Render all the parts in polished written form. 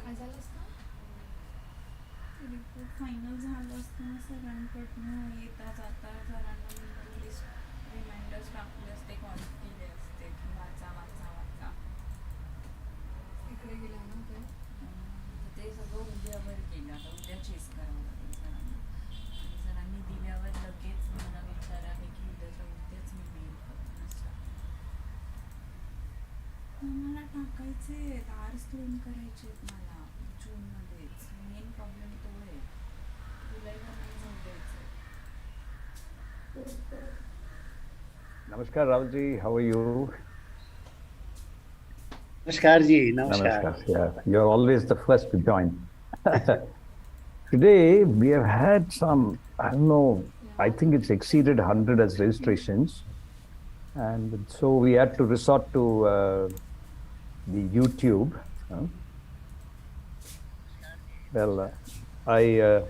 काय झालं असतं? रिपोर्ट फायनल झालं असतं ना सरांकडनं येता जाता सरांना लिस्ट रिमाइंडर्स टाकले असते कॉल केले असते की वाचा वाचा वाचा इकडे गेला ना ते. ते सगळं उद्यावर केलं आता उद्या चेस करावं लागेल सरांना आणि सरांनी दिल्यावर लगेच मला विचार आहे की उद्याच्या उद्याच मी मेल करून मला टाकायचे आर्स क्लेम करायचे आहेत मला जूनमध्येच मेन प्रॉब्लेम तो आहे जुलैला नाही जाऊ द्यायचं. Namaskar, Ravji. How are you? Namaskar ji, namaskar. Namaskar. Yeah, you're always the first to join. Today, we have had some, I don't know, I think it's exceeded 100 as registrations. And so we had to resort to the YouTube. Well, I...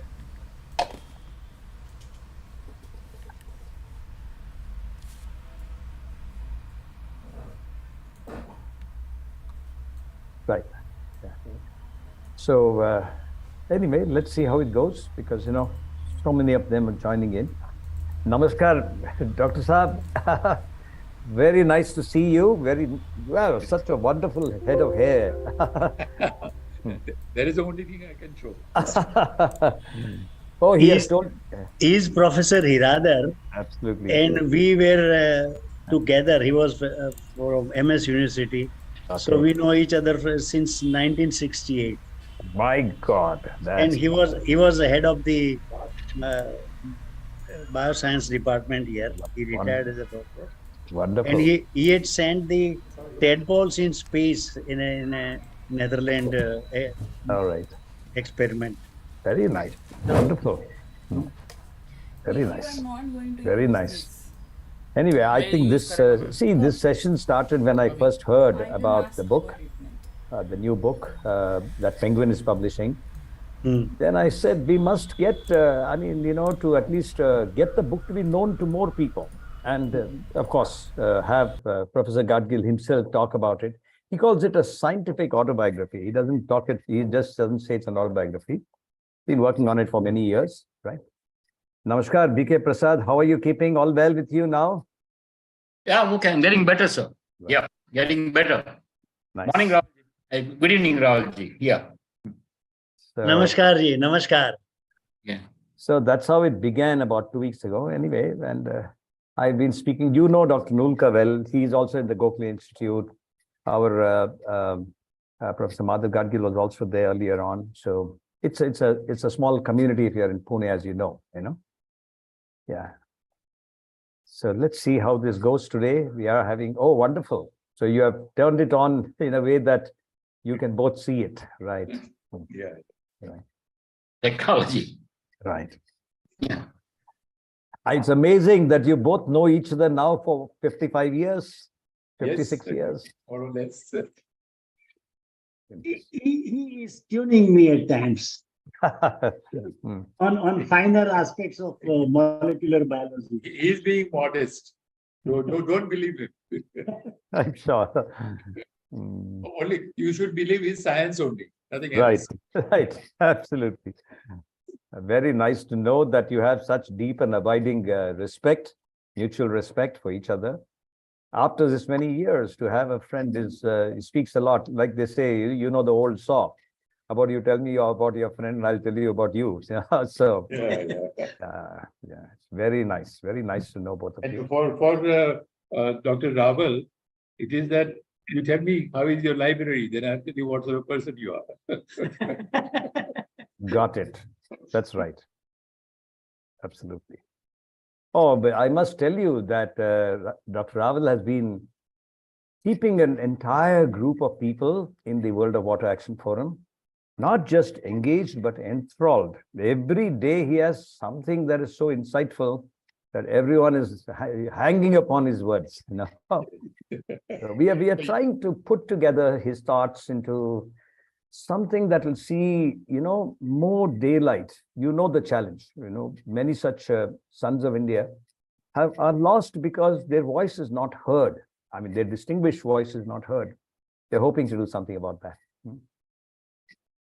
Right. Yeah. So anyway, let's see how it goes because, you know, so many of them are joining in. Namaskar, Dr. Saab. Very nice to see you. Very, well, such a wonderful head of hair. That is the only thing I can show. Oh, he has told. He is Professor Hiradar. Absolutely. And we were together. He was from MS University. Okay. So we know each other since 1968. My God. And he was the head of the bioscience department here. He retired as a doctor. Wonderful. And he had sent the tadpoles in space in a Netherlands All right. experiment. Very nice. Wonderful. Very nice. Very nice. Anyway, I think this, this session started when I first heard about the book, the new book that Penguin is publishing. Then I said, we must get, to at least get the book to be known to more people. And of course, have Professor Gadgil himself talk about it. He calls it a scientific autobiography. He doesn't talk it, he just doesn't say it's an autobiography. Been working on it for many years, right? Namaskar, BK Prasad. How are you keeping? All well with you now? Yeah, okay. I'm getting better, sir. Right. Yeah, getting better. Nice. Morning, Rahul. Good evening, Rahulji. Yeah. So, namaskar ji, namaskar. Yeah. So that's how it began about 2 weeks ago. Anyway, and I've been speaking. You know Dr. Nulka well. He's also in the Gokhale Institute. Our Professor Madhav Gadgil was also there earlier on. So it's a small community here in Pune, as you know. Yeah. So let's see how this goes today. We are having, oh, wonderful. So you have turned it on in a way that you can both see it, right? Yeah. Right. Technology. Right. Yeah. It's amazing that you both know each other now for 55 years, 56 yes, years. More or less. He is tuning me at times. on finer aspects of molecular biology. He is being modest. Don't believe him. I'm sure. Only you should believe his science only, nothing Right, else. right, absolutely. Very nice to know that you have such deep and abiding respect, mutual respect for each other. After this many years, to have a friend is speaks a lot. Like they say, you know the old saw. About you tell me about your friend, and I'll tell you about you. So it's very nice to know both of and you. For Dr. Raval, it is that you tell me how is your library, then I'll tell you what sort of person you are. Got it. That's right. Absolutely. Oh, but I must tell you that Dr. Raval has been keeping an entire group of people in the World of Water Action Forum not just engaged, but enthralled. Every day he has something that is so insightful that everyone is hanging upon his words. So we are trying to put together his thoughts into something that will see, more daylight. The challenge. Many such sons of India are lost because their voice is not heard. I mean, their distinguished voice is not heard. They're hoping to do something about that.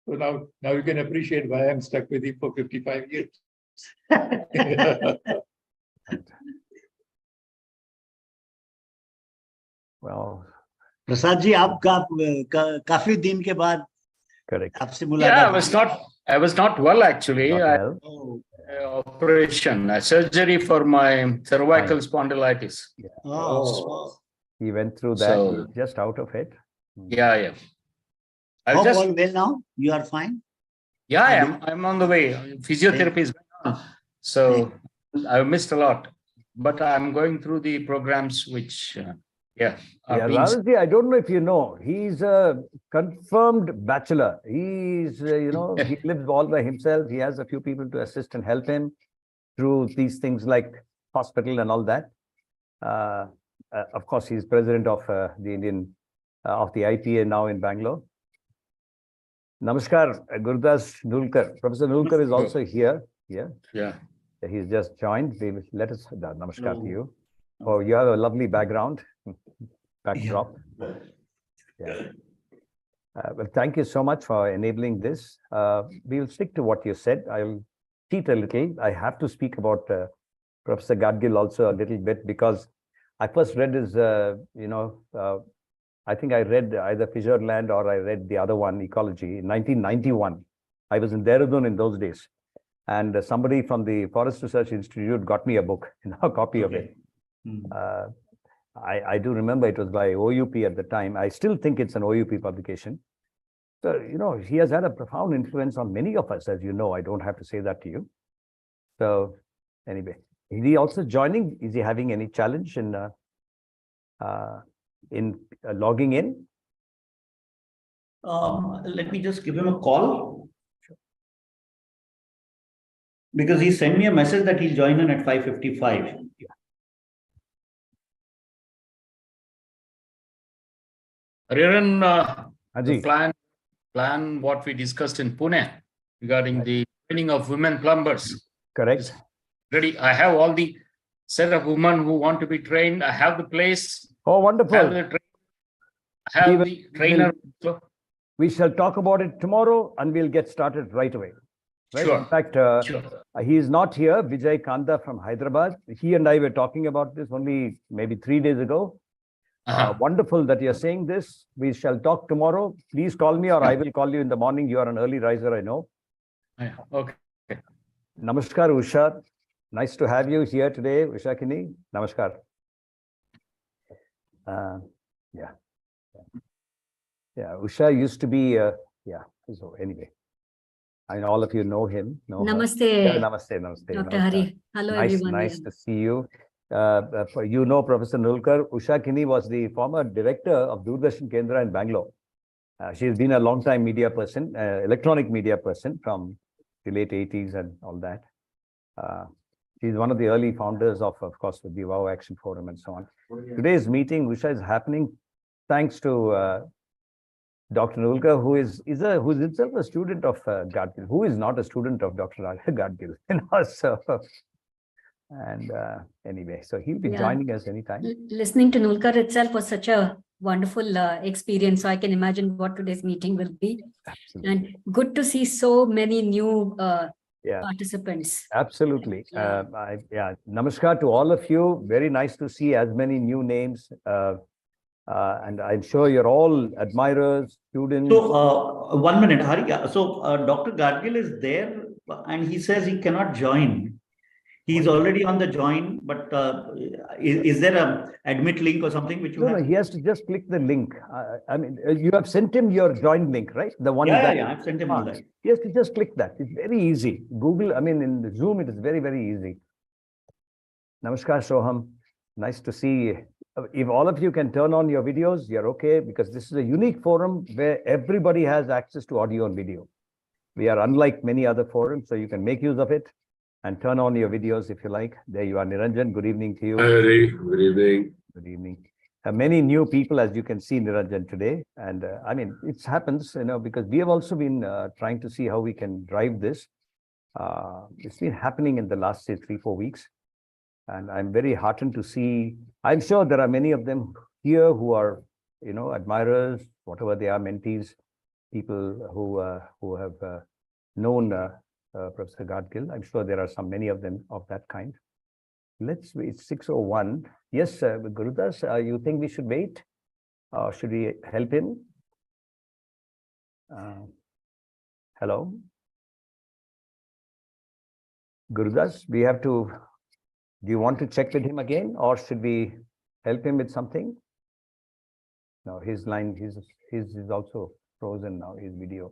So now you can appreciate why I'm stuck with him for 55 years. Well, Prasad ji आपका काफी दिन के बाद correct. आपसे Yeah, मुलाकात I was not well actually. Not I well. Oh, operation, a surgery for my cervical spondylitis. oh. He went through that. So- He's just out of it. Yeah. I Hope just all well now. You are fine. I'm on the way. Physiotherapy is going on. So I missed a lot, but I'm going through the programs which are Yeah, being Raviji, I don't know if you know, he's a confirmed bachelor. He's, he lives all by himself. He has a few people to assist and help him through these things like hospital and all that. Of course, he's president of of the IPA now in Bangalore. Namaskar, Gurdas Nulkar. Professor Nulkar is also here. yeah. He's just joined. Let us, namaskar to you. Oh, you have a lovely background, backdrop. Yeah. Well, thank you so much for enabling this. We will stick to what you said. I'll cheat a little. I have to speak about Professor Gadgil also a little bit because I first read his, I think I read either Fisherland or I read the other one, Ecology, in 1991. I was in Dehradun in those days. And somebody from the Forest Research Institute got me a book, a copy of it. I do remember it was by OUP at the time. I still think it's an OUP publication. So, he has had a profound influence on many of us, as you know. I don't have to say that to you. So, anyway, is he also joining? Is he having any challenge in logging in? Let me just give him a call. Because he sent me a message that he'll join in at 5:55. Riran, Haji. the plan what we discussed in Pune regarding the training of women plumbers. Correct. Ready. I have all the set of women who want to be trained. I have the place. Oh, I wonderful. have the trainer. We shall talk about it tomorrow and we'll get started right away. Right? Sure. In fact, Sure. he is not here, Vijay Kanda from Hyderabad. He and I were talking about this only maybe 3 days ago. Wonderful that you're saying this. We shall talk tomorrow. Please call me or I will call you in the morning. You are an early riser, I know. Okay. Namaskar, Usha. Nice to have you here today, Usha Kini. Namaskar. Yeah, Usha used to be, so anyway. I know all of you know him. Namaste, Namaste. Dr. Hari. Hello, everyone. Nice to see you. Professor Nulkar. Usha Kini was the former director of Doordarshan Kendra in Bangalore. She's been a long-time media person, electronic media person from the late 80s and all that. She's one of the early founders of course, the WOW Action Forum and so on. Today's meeting, Usha, is happening thanks to Dr. Nulkar, who is himself a student of Gadgil, who is not a student of Dr. Gadgil. And anyway, so he'll be joining us anytime. Listening to Nulkar itself was such a wonderful experience. So I can imagine what today's meeting will be. Absolutely. And good to see so many new participants. Absolutely. Namaskar to all of you. Very nice to see as many new names. And I'm sure you're all admirers, students. So, 1 minute, Hari. So, Dr. Gadgil is there and he says he cannot join. He's already on the join, but is there a admit link or something which you have? No, he has to just click the link. I mean, you have sent him your join link, right? The one I've sent him all that. He has to just click that. It's very easy. Google, I mean, in the Zoom, it is very, very easy. Namaskar, Soham. Nice to see. If all of you can turn on your videos, you're okay, because this is a unique forum where everybody has access to audio and video. We are unlike many other forums, so you can make use of it and turn on your videos if you like. There you are, Niranjan. Good evening to you. Good evening. Good evening. Many new people, as you can see, Niranjan, today. And I mean, it happens, because we have also been trying to see how we can drive this. It's been happening in the last, say, 3-4 weeks. And I'm very heartened to see, I'm sure there are many of them here who are, admirers, whatever they are, mentees, people who have known Professor Gadgil. I'm sure there are many of them of that kind. Let's wait. 6:01. Yes, Gurudas, you think we should wait? Or should we help him? Hello? Gurudas, we have to, do you want to check with him again, or should we help him with something? No, his line, his is also frozen now, his video.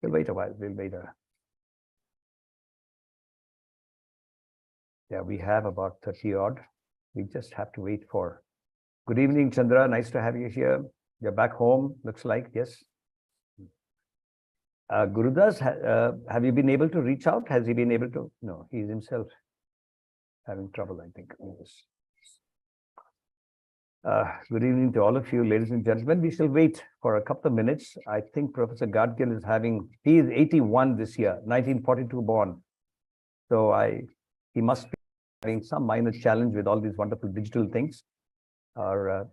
We'll wait a while, we'll wait yeah, we have about 30 odd. We just have to wait for. Good evening, Chandra, nice to have you here. You're back home, looks like, yes. Gurudas, have you been able to reach out? Has he been able to? No, he's himself having trouble, I think. Good evening to all of you, ladies and gentlemen. We shall wait for a couple of minutes. I think Professor Gadgil is he is 81 this year, 1942 born. So he must be having some minor challenge with all these wonderful digital things. Our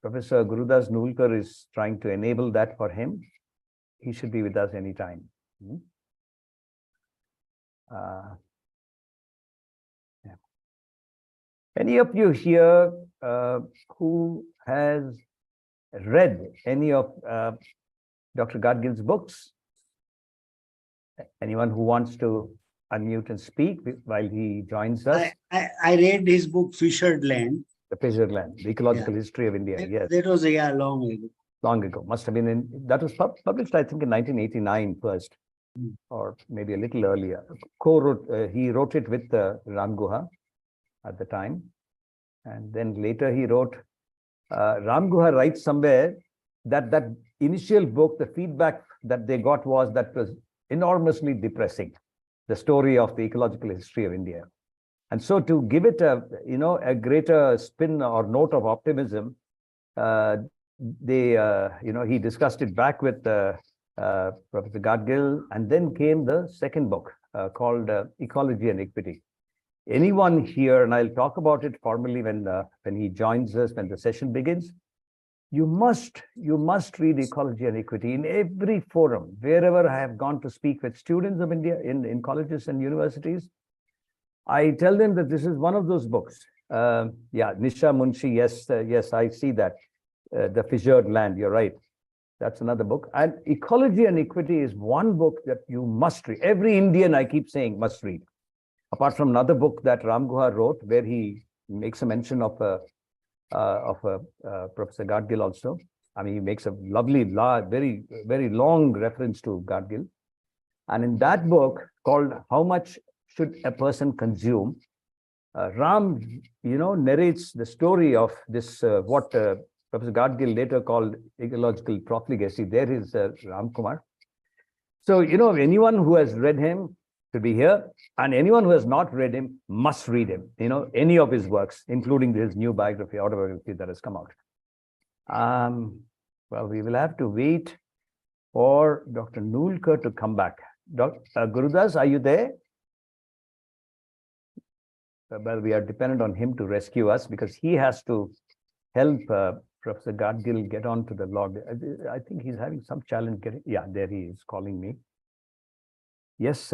Professor Gurudas Nulkar is trying to enable that for him. He should be with us anytime. Yeah. Any of you here who has read any of Dr. Gadgil's books? Anyone who wants to unmute and speak while he joins us? I read his book, Fissured Land. The Fissured Land, The Ecological History of India. Yes. That was long ago. Long ago. Must have been that was published, I think, in 1989 first, or maybe a little earlier. He wrote it with Ram Guha at the time. And then later he wrote, Ram Guha writes somewhere that initial book, the feedback that they got was that was enormously depressing, the story of the ecological history of India. And so to give it a greater spin or note of optimism, he discussed it back with Professor Gadgil, and then came the second book called Ecology and Equity. Anyone here, and I'll talk about it formally when he joins us, when the session begins, you must read Ecology and Equity in every forum. Wherever I have gone to speak with students of India in colleges and universities, I tell them that this is one of those books. Nisha Munshi, yes, I see that. The Fissured Land, you're right. That's another book. And Ecology and Equity is one book that you must read. Every Indian, I keep saying, must read. Apart from another book that Ram Guha wrote, where he makes a mention of Professor Gadgil also. I mean, he makes a lovely, very, very long reference to Gadgil. And in that book called How Much Should a Person Consume, Ram, narrates the story of this, what Professor Gadgil later called ecological profligacy. There is Ram Kumar. So, anyone who has read him should be here, and anyone who has not read him must read him, any of his works, including his new autobiography that has come out. Well, we will have to wait for Dr. Nulkar to come back. Gurudas, are you there? Well, we are dependent on him to rescue us because he has to help Professor Gadgil get onto the log. I think he's having some challenge getting. Yeah, there he is calling me. Yes.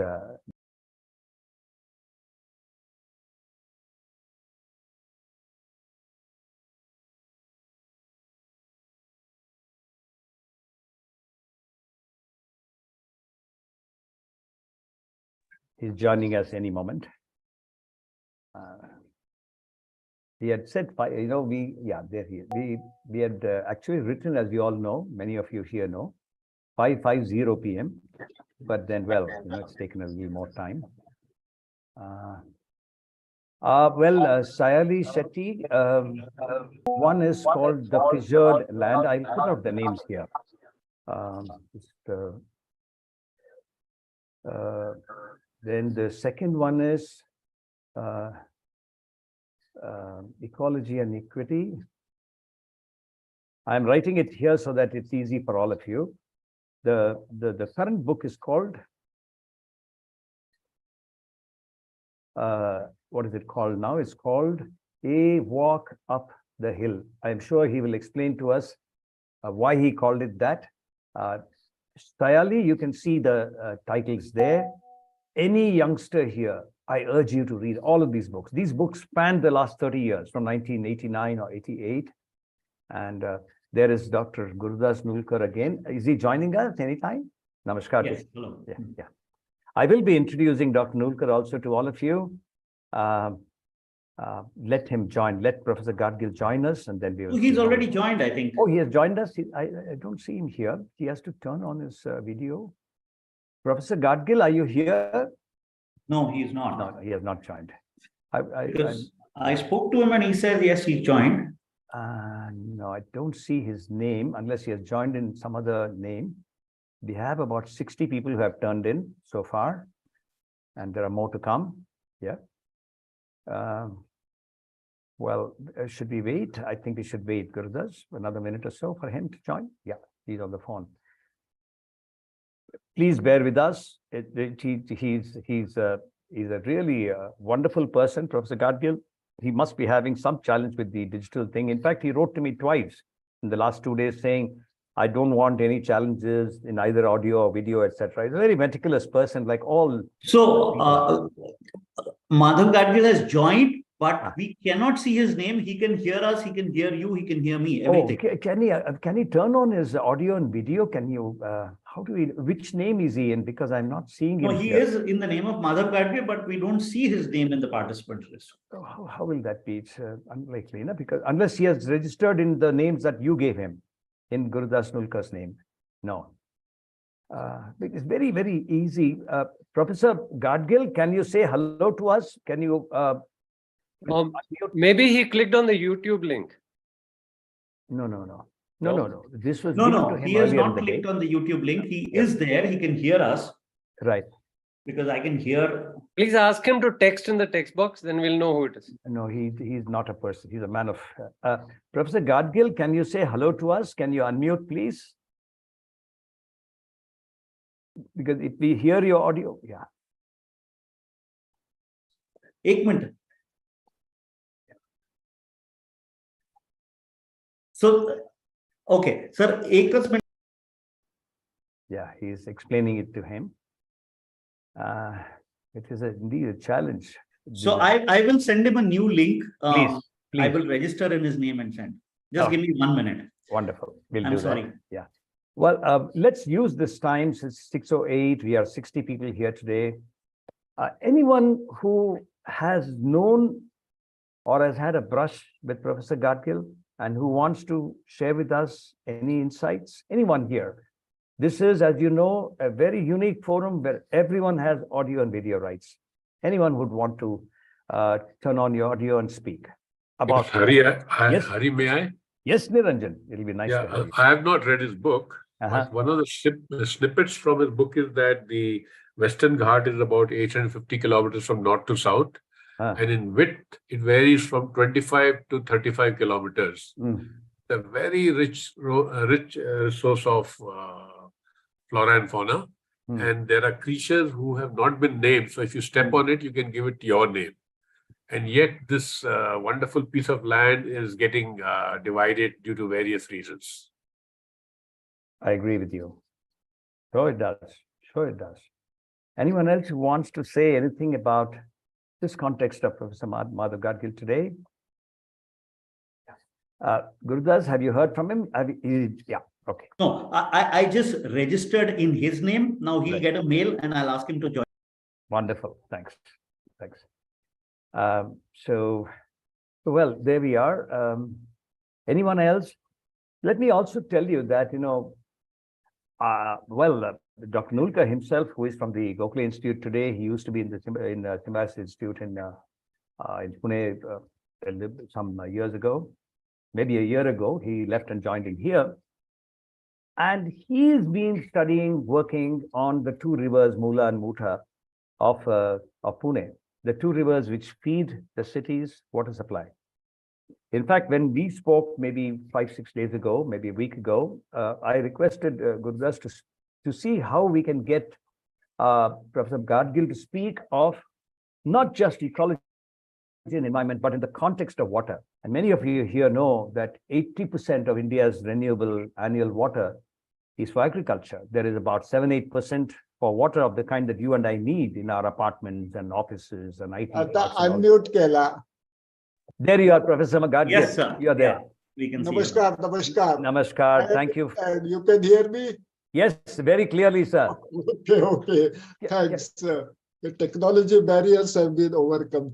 He's joining us any moment. He had said, there he is. We had actually written, as we all know, many of you here know, 5:50 p.m. But then, well, it's taken a little more time. Sayali Shetty, one is called The Fissured Land. I'll put out the names here. Then the second one is Ecology and Equity. I'm writing it here so that it's easy for all of you. The current book is called, what is it called now? It's called A Walk Up the hill. I'm sure he will explain to us why he called it that. Sayali, you can see the titles there. Any youngster here, I urge you to read all of these books. These books span the last 30 years, from 1989 or 88. And there is Dr. Gurudas Nulkar again. Is he joining us anytime? Namaskar. Yes, hello. Yeah. I will be introducing Dr. Nulkar also to all of you. Let him join. Let Professor Gadgil join us, and then we will. He's already joined, I think. Oh, he has joined us. I don't see him here. He has to turn on his video. Professor Gadgil, are you here? No, he's not. No, he has not joined. Because I spoke to him and he said, yes, he joined. No, I don't see his name unless he has joined in some other name. We have about 60 people who have turned in so far, and there are more to come. Yeah. Well, should we wait? I think we should wait, Gurudas, another minute or so for him to join. Yeah, he's on the phone. Please bear with us. He's a really wonderful person, Professor Gadgil. He must be having some challenge with the digital thing. In fact, he wrote to me twice in the last 2 days saying, I don't want any challenges in either audio or video, etc. He's a very meticulous person, like all. So, Madhav Gadgil has joined, but we cannot see his name. He can hear us, he can hear you, he can hear me, everything. Oh, can he turn on his audio and video? Can you, how do we, which name is he in? Because I'm not seeing him. No, he is in the name of Madhav Gadgil, but we don't see his name in the participants list. Oh, how will that be? It's unlikely, no? Because unless he has registered in the names that you gave him, in Gurudas Nulkar's name. No. It's very, very easy. Professor Gadgil, can you say hello to us? Can you? Maybe he clicked on the YouTube link. No. This was No. He has not clicked on the YouTube link. He is there. He can hear us. Right. Because I can hear. Please ask him to text in the text box, then we'll know who it is. No, he's not a person. He's a man of. Professor Gadgil, can you say hello to us? Can you unmute, please? Because if we hear your audio, yeah. Ek minute. So, okay, sir, ekach minute. Yeah, he's explaining it to him. It is indeed a challenge. So I will send him a new link. Please. I will register in his name and send. Just give me 1 minute. Wonderful. We'll I'm do sorry. that. Yeah. Well, let's use this time. Since 6:08, we are 60 people here today. Anyone who has known or has had a brush with Professor Gadgil and who wants to share with us any insights, anyone here. This is, as you know, a very unique forum where everyone has audio and video rights. Anyone would want to turn on your audio and speak about. Hari, Yes. Hari, may I? Yes, Niranjan. It'll be nice to have you. I have not read his book. But one of the snippets from his book is that the Western Ghat is about 850 kilometers from north to south. And in width, it varies from 25 to 35 kilometers. A very rich source of flora and fauna. And there are creatures who have not been named. So if you step on it, you can give it your name. And yet this wonderful piece of land is getting divided due to various reasons. I agree with you. Sure it does. Sure it does. Anyone else who wants to say anything about this context of Professor Madhav Gadgil today? Gurudas, have you heard from him? Yeah, okay. No, I just registered in his name. Now he'll get a mail and I'll ask him to join. Wonderful. Thanks. Well, there we are. Anyone else? Let me also tell you that, Dr. Nulkar himself, who is from the Gokhale Institute today, he used to be in the Symbiosis Institute in Pune some years ago, maybe a year ago. He left and joined in here. And he's been studying, working on the two rivers, Mula and Muta, of Pune, the two rivers which feed the city's water supply. In fact, when we spoke maybe 5-6 days ago, maybe a week ago, I requested Gurudas to see how we can get Professor Gadgil to speak of not just ecology, environment, but in the context of water. And many of you here know that 80% of India's renewable annual water is for agriculture. There is about 7-8% for water of the kind that you and I need in our apartments and offices and IT. Unmute Kela. There you are, Professor Gadgil. Yes, sir. You are there. Yeah, we can see you. Namaskar, namaskar. Namaskar. Thank you. And you can hear me? Yes, very clearly, sir. Okay, okay. Thanks. The technology barriers have been overcome.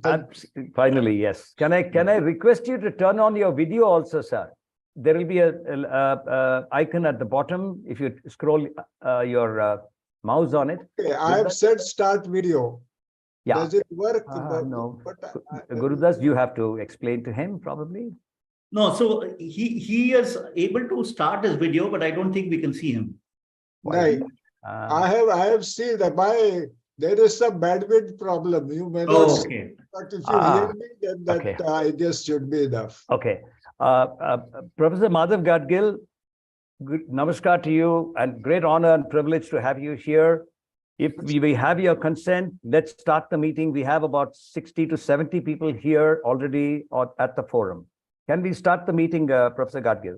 Finally, yes. Can I request you to turn on your video also, sir? There will be a icon at the bottom. If you scroll your mouse on it. Okay, I have said start video. Yeah. Does it work? No. Gurudas, you have to explain to him probably. No, so he is able to start his video, but I don't think we can see him. Right. I have seen that there is some bandwidth problem. You may not see, Okay. but if you hear me, then that I guess should be enough. Okay. Professor Madhav Gadgil, namaskar to you, and great honor and privilege to have you here. If we have your consent, let's start the meeting. We have about 60 to 70 people here already at the forum. Can we start the meeting, Professor Gadgil?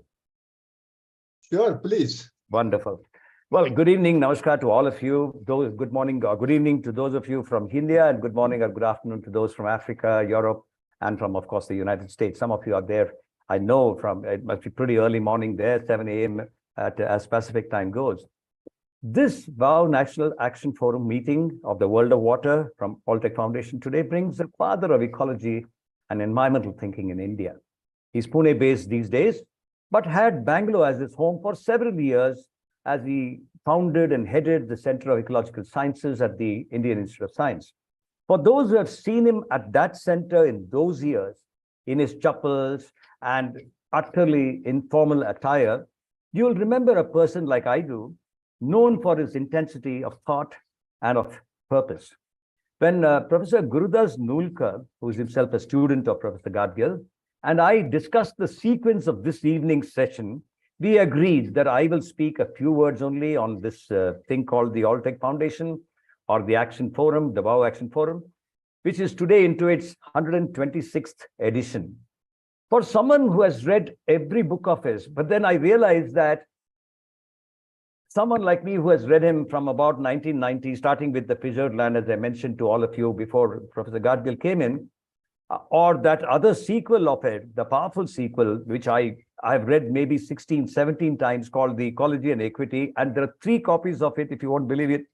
Sure, please. Wonderful. Well, good evening, namaskar to all of you. Good morning or good evening to those of you from India, and good morning or good afternoon to those from Africa, Europe, and from, of course, the United States. Some of you are there, I know, it must be pretty early morning there, 7 a.m. As Pacific time goes. This VOW National Action Forum meeting of the World of Water from Alltech Foundation today brings the father of ecology and environmental thinking in India. He's Pune-based these days, but had Bangalore as his home for several years, as he founded and headed the Center of Ecological Sciences at the Indian Institute of Science. For those who have seen him at that center in those years, in his chappals and utterly informal attire, you'll remember a person like I do, known for his intensity of thought and of purpose. When Professor Gurudas Nulkar, who is himself a student of Professor Gadgil, and I discussed the sequence of this evening's session, we agreed that I will speak a few words only on this thing called the Alltech Foundation, or the Action Forum, the VOW Action Forum, which is today into its 126th edition. For someone who has read every book of his, but then I realized that someone like me who has read him from about 1990, starting with The Fissured Land, as I mentioned to all of you before Professor Gadgil came in, or that other sequel of it, the powerful sequel, which I've read maybe 16, 17 times, called The Ecology and Equity. And there are 3 copies of it, if you won't believe it,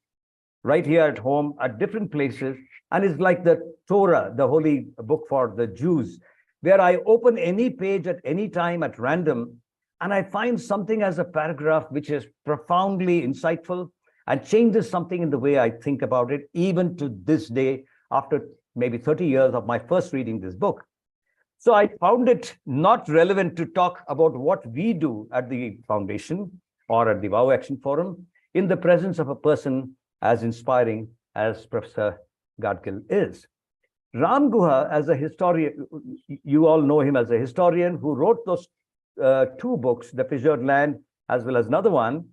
right here at home at different places. And it's like the Torah, the holy book for the Jews, where I open any page at any time at random, and I find something as a paragraph which is profoundly insightful and changes something in the way I think about it, even to this day, after maybe 30 years of my first reading this book. So I found it not relevant to talk about what we do at the foundation or at the VOW Action Forum in the presence of a person as inspiring as Professor Gadgil is. Ram Guha, as a historian, you all know him as a historian who wrote those 2 books, The Fissured Land, as well as another one.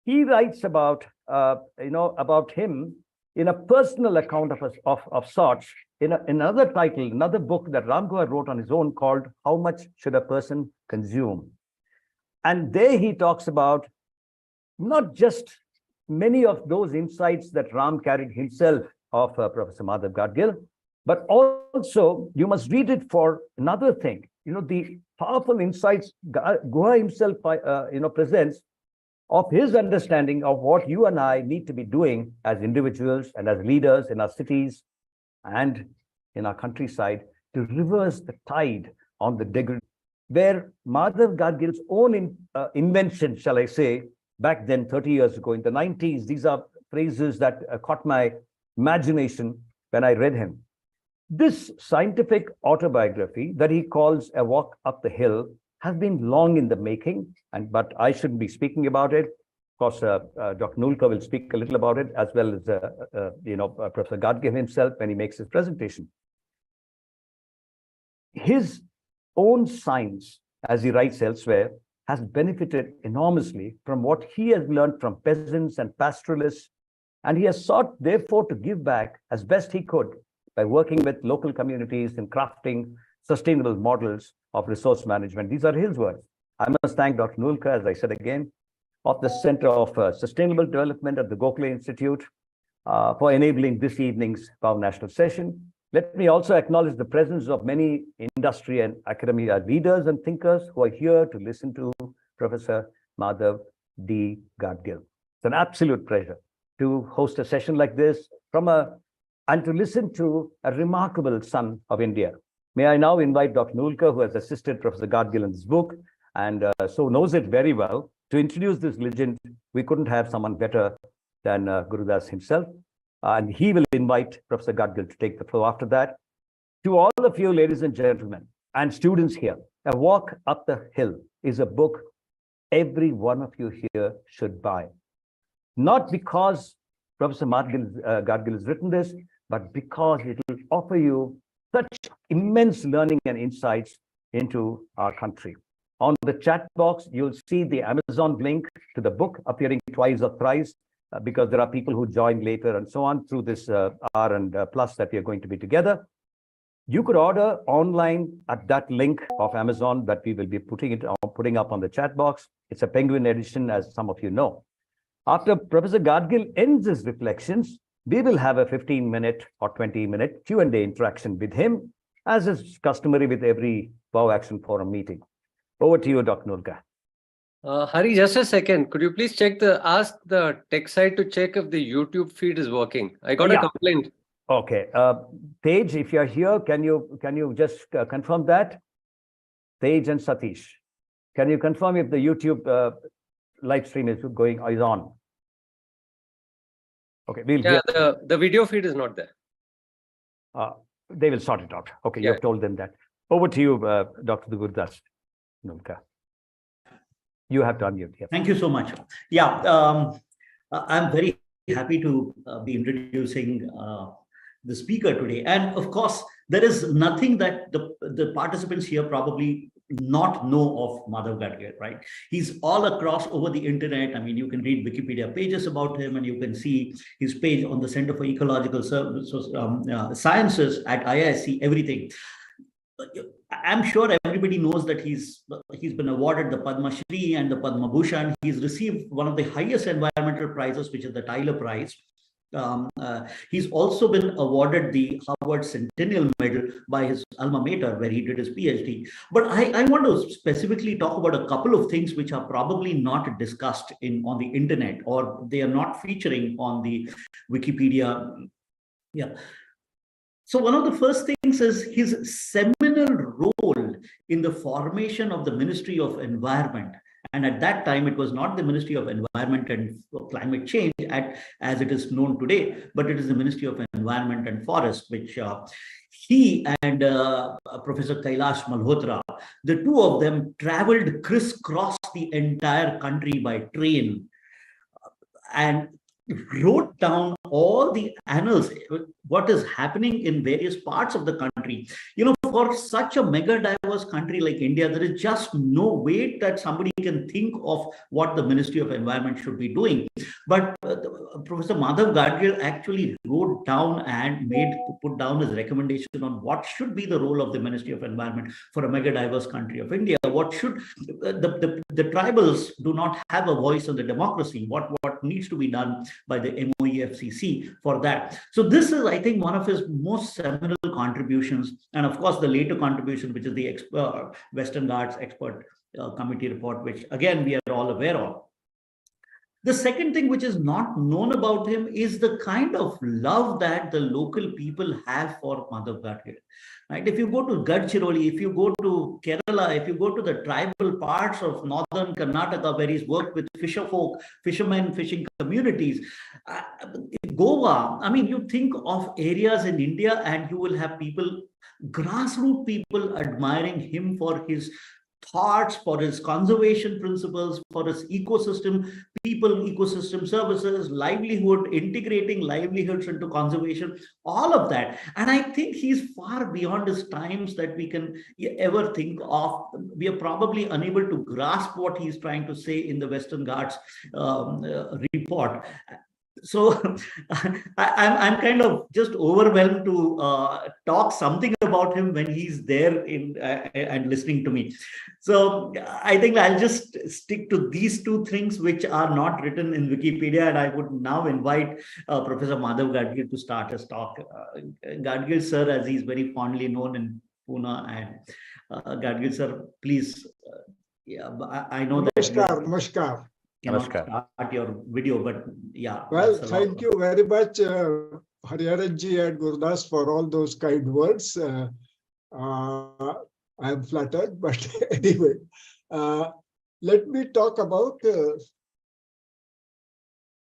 He writes about, about him in a personal account of sorts, in another title, another book that Ram Guha wrote on his own called How Much Should a Person Consume? And there he talks about not just many of those insights that Ram carried himself of Professor Madhav Gadgil, but also you must read it for another thing. The powerful insights Guha himself, presents of his understanding of what you and I need to be doing as individuals and as leaders in our cities and in our countryside to reverse the tide on the degradation, where Madhav Gadgil's own invention, shall I say, back then 30 years ago in the 90s, these are phrases that caught my imagination when I read him. This scientific autobiography that he calls A Walk Up the Hill has been long in the making, but I shouldn't be speaking about it. Of course, Dr. Nulkar will speak a little about it, as well as Professor Gadgil himself when he makes his presentation. His own science, as he writes elsewhere, has benefited enormously from what he has learned from peasants and pastoralists, and he has sought, therefore, to give back as best he could by working with local communities in crafting sustainable models of resource management. These are his words. I must thank Dr. Nulkar, as I said again, of the Center of Sustainable Development at the Gokhale Institute for enabling this evening's Power National session. Let me also acknowledge the presence of many industry and academia leaders and thinkers who are here to listen to Professor Madhav D. Gadgil. It's an absolute pleasure to host a session like this and to listen to a remarkable son of India. May I now invite Dr. Nulkar, who has assisted Professor Gadgil in this book and so knows it very well, to introduce this legend. We couldn't have someone better than Gurudas himself. And he will invite Professor Gadgil to take the floor after that. To all of you, ladies and gentlemen, and students here, A Walk Up the Hill is a book every one of you here should buy. Not because Professor Gadgil has written this, but because it will offer you such immense learning and insights into our country. On the chat box, you'll see the Amazon link to the book appearing twice or thrice because there are people who join later and so on through this hour and plus that we are going to be together. You could order online at that link of Amazon that we will be putting up on the chat box. It's a Penguin edition, as some of you know. After Professor Gadgil ends his reflections, we will have a 15-minute or 20-minute Q&A interaction with him, as is customary with every Wow Action Forum meeting. Over to you, Dr. Nulkar. Hari, just a second. Could you please ask the tech side to check if the YouTube feed is working? I got a complaint. Okay. Tej, if you're here, can you just confirm that? Tej and Satish, can you confirm if the YouTube live stream is on? Okay, the video feed is not there. They will sort it out. Okay, you have told them that. Over to you, Dr. Gurudas Nulkar. You have to unmute. Yes. Thank you so much. Yeah, I'm very happy to be introducing the speaker today. And of course, there is nothing that the participants here probably not know of Madhav Gadgil, right? He's all across over the internet. I mean, you can read Wikipedia pages about him, and you can see his page on the Center for Ecological Sciences at IISc, everything. I'm sure everybody knows that he's been awarded the Padma Shri and the Padma Bhushan. He's received one of the highest environmental prizes, which is the Tyler Prize. He's also been awarded the Harvard Centennial Medal by his alma mater, where he did his PhD. But I want to specifically talk about a couple of things which are probably not discussed on the internet, or they are not featuring on the Wikipedia. Yeah. So one of the first things is his seminal role in the formation of the Ministry of Environment. And at that time, it was not the Ministry of Environment and Climate Change as it is known today, but it is the Ministry of Environment and Forest, which he and Professor Kailash Malhotra, the two of them traveled crisscross the entire country by train and wrote down all the annals, what is happening in various parts of the country. You know, for such a mega diverse country like India, there is just no way that somebody can think of what the Ministry of Environment should be doing. But Professor Madhav Gadgil actually wrote down and put down his recommendation on what should be the role of the Ministry of Environment for a mega diverse country of India. What should the tribals do not have a voice in the democracy? What needs to be done by the MOEFCC for that? So this is, I think, one of his most seminal contributions, and of course the later contribution, which is the Western Ghats Expert Committee report, which again we are all aware of. The second thing which is not known about him is the kind of love that the local people have for Madhav Gadgil. Right? If you go to Gadchiroli, if you go to Kerala, if you go to the tribal parts of northern Karnataka, where he's worked with fishermen, fishing communities, Goa, I mean, you think of areas in India and you will have people, grassroots people, admiring him for his thoughts, for his conservation principles, for his ecosystem, ecosystem services, livelihood, integrating livelihoods into conservation, all of that. And I think he's far beyond his times that we can ever think of. We are probably unable to grasp what he's trying to say in the Western Ghats report. So I'm kind of just overwhelmed to talk something about him when he's there in and listening to me. So I think I'll just stick to these two things which are not written in Wikipedia, and I would now invite Professor Madhav Gadgil to start his talk. Gadgil sir, as he's very fondly known in Pune, and Gadgil sir, please. Yeah, I know that. Namaskar. Cannot start your video, but yeah. Well, thank you very much, Hariharanji and Gurdas, for all those kind words. I am flattered, but anyway, let me talk about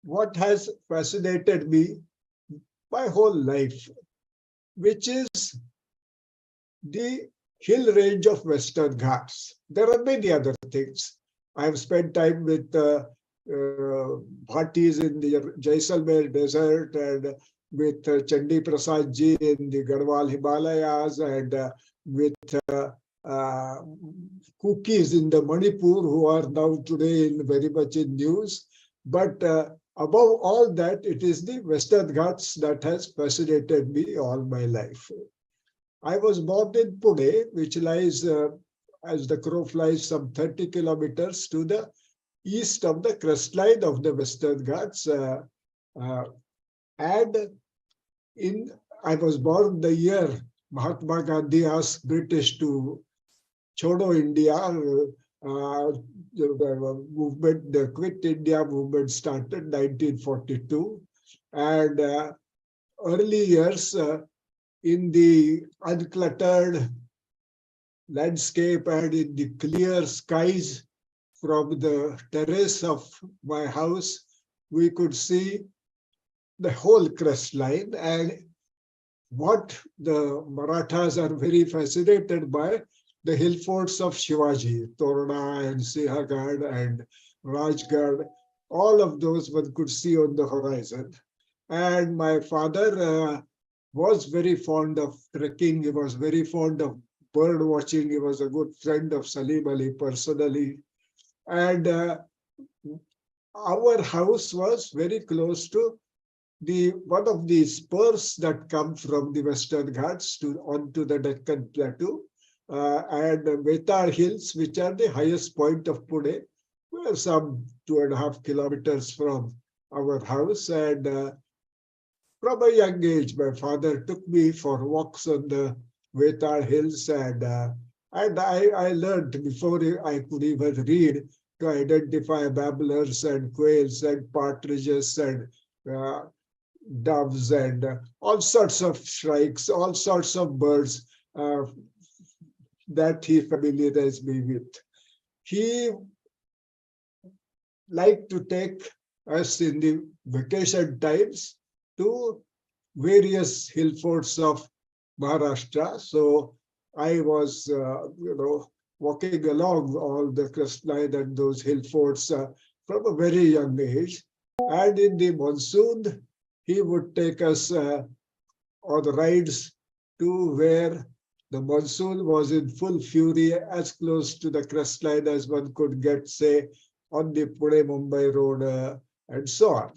what has fascinated me my whole life, which is the hill range of Western Ghats. There are many other things. I have spent time with Bhattis in the Jaisalmer desert, and with Chandi Prasad ji in the Garhwal Himalayas, and with Kukis in the Manipur, who are now today very much in news. But above all that, it is the Western Ghats that has fascinated me all my life. I was born in Pune, which lies, as the crow flies, some 30 kilometers to the east of the crestline of the Western Ghats. And I was born the year Mahatma Gandhi asked British to Chodo India. The movement, the Quit India movement started 1942. And early years, in the uncluttered landscape and in the clear skies from the terrace of my house, we could see the whole crestline. And what the Marathas are very fascinated by, the hill forts of Shivaji, Torna and Sihagarh and Rajgarh, all of those one could see on the horizon. And my father was very fond of trekking. He was very fond of bird watching. He was a good friend of Salim Ali personally. And our house was very close to one of the spurs that come from the Western Ghats onto the Deccan Plateau, and Vetar Hills, which are the highest point of Pune, were some 2.5 kilometers from our house. And from a young age, my father took me for walks on the Vetar Hills, and I learned before I could even read to identify babblers and quails and partridges and doves and all sorts of shrikes, all sorts of birds that he familiarized me with. He liked to take us in the vacation times to various hill forts of Maharashtra. So I was, walking along all the crestline and those hill forts from a very young age. And in the monsoon, he would take us on rides to where the monsoon was in full fury, as close to the crestline as one could get, say, on the Pune-Mumbai road, and so on.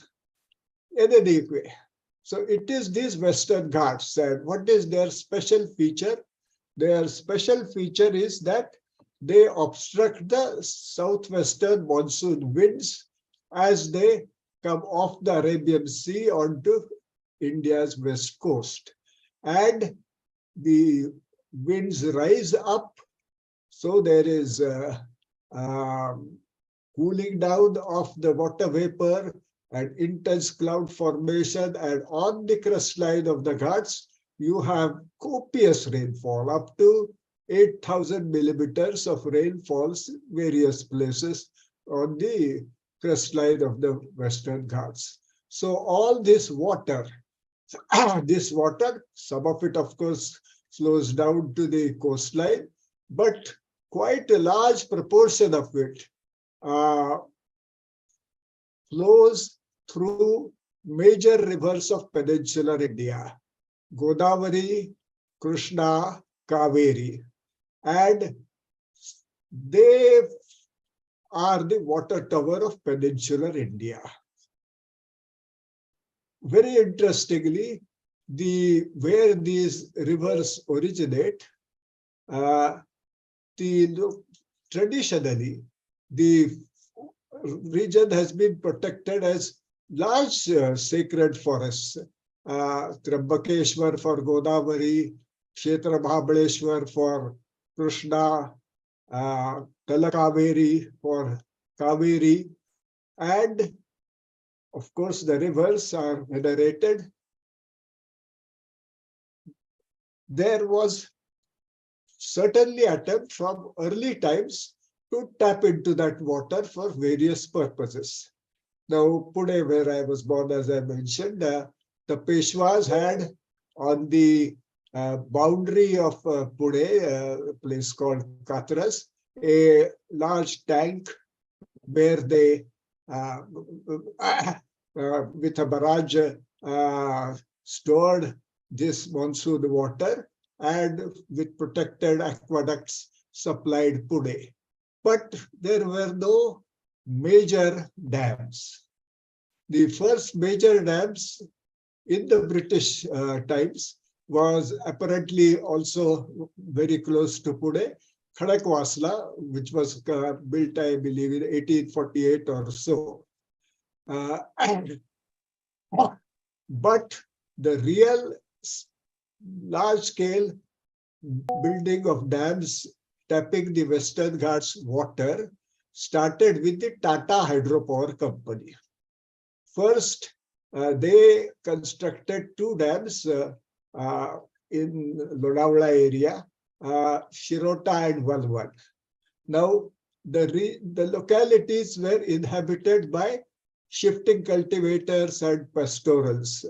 In any way, so it is these Western Ghats, and what is their special feature? Their special feature is that they obstruct the southwestern monsoon winds as they come off the Arabian Sea onto India's west coast. And the winds rise up, so there is cooling down of the water vapor and intense cloud formation, and on the crestline of the Ghats, you have copious rainfall, up to 8,000 millimeters of rainfalls in various places on the crestline of the Western Ghats. So all this water, some of it, of course, flows down to the coastline, but quite a large proportion of it flows through major rivers of peninsular India, Godavari, Krishna, Kaveri, and they are the water tower of peninsular India. very interestingly, where these rivers originate, traditionally, the region has been protected as large sacred forests. Trambakeshwar for Godavari, Kshetra Mahabaleshwar for Krishna, Talakaveri for Kaveri, and of course the rivers are venerated. There was certainly attempt from early times to tap into that water for various purposes. Now, Pune, where I was born, as I mentioned, the Peshwas had on the boundary of Pune, a place called Katras, a large tank where they, with a barrage, stored this monsoon water and with protected aqueducts supplied Pune. But there were no major dams. The first major dams in the British times was apparently also very close to Pune, Khadakwasla, which was built, I believe, in 1848 or so. But the real large-scale building of dams tapping the Western Ghats water started with the Tata Hydropower Company. First, they constructed two dams in Lonavala area, Shirota and Walwal. Now, the localities were inhabited by shifting cultivators and pastorals,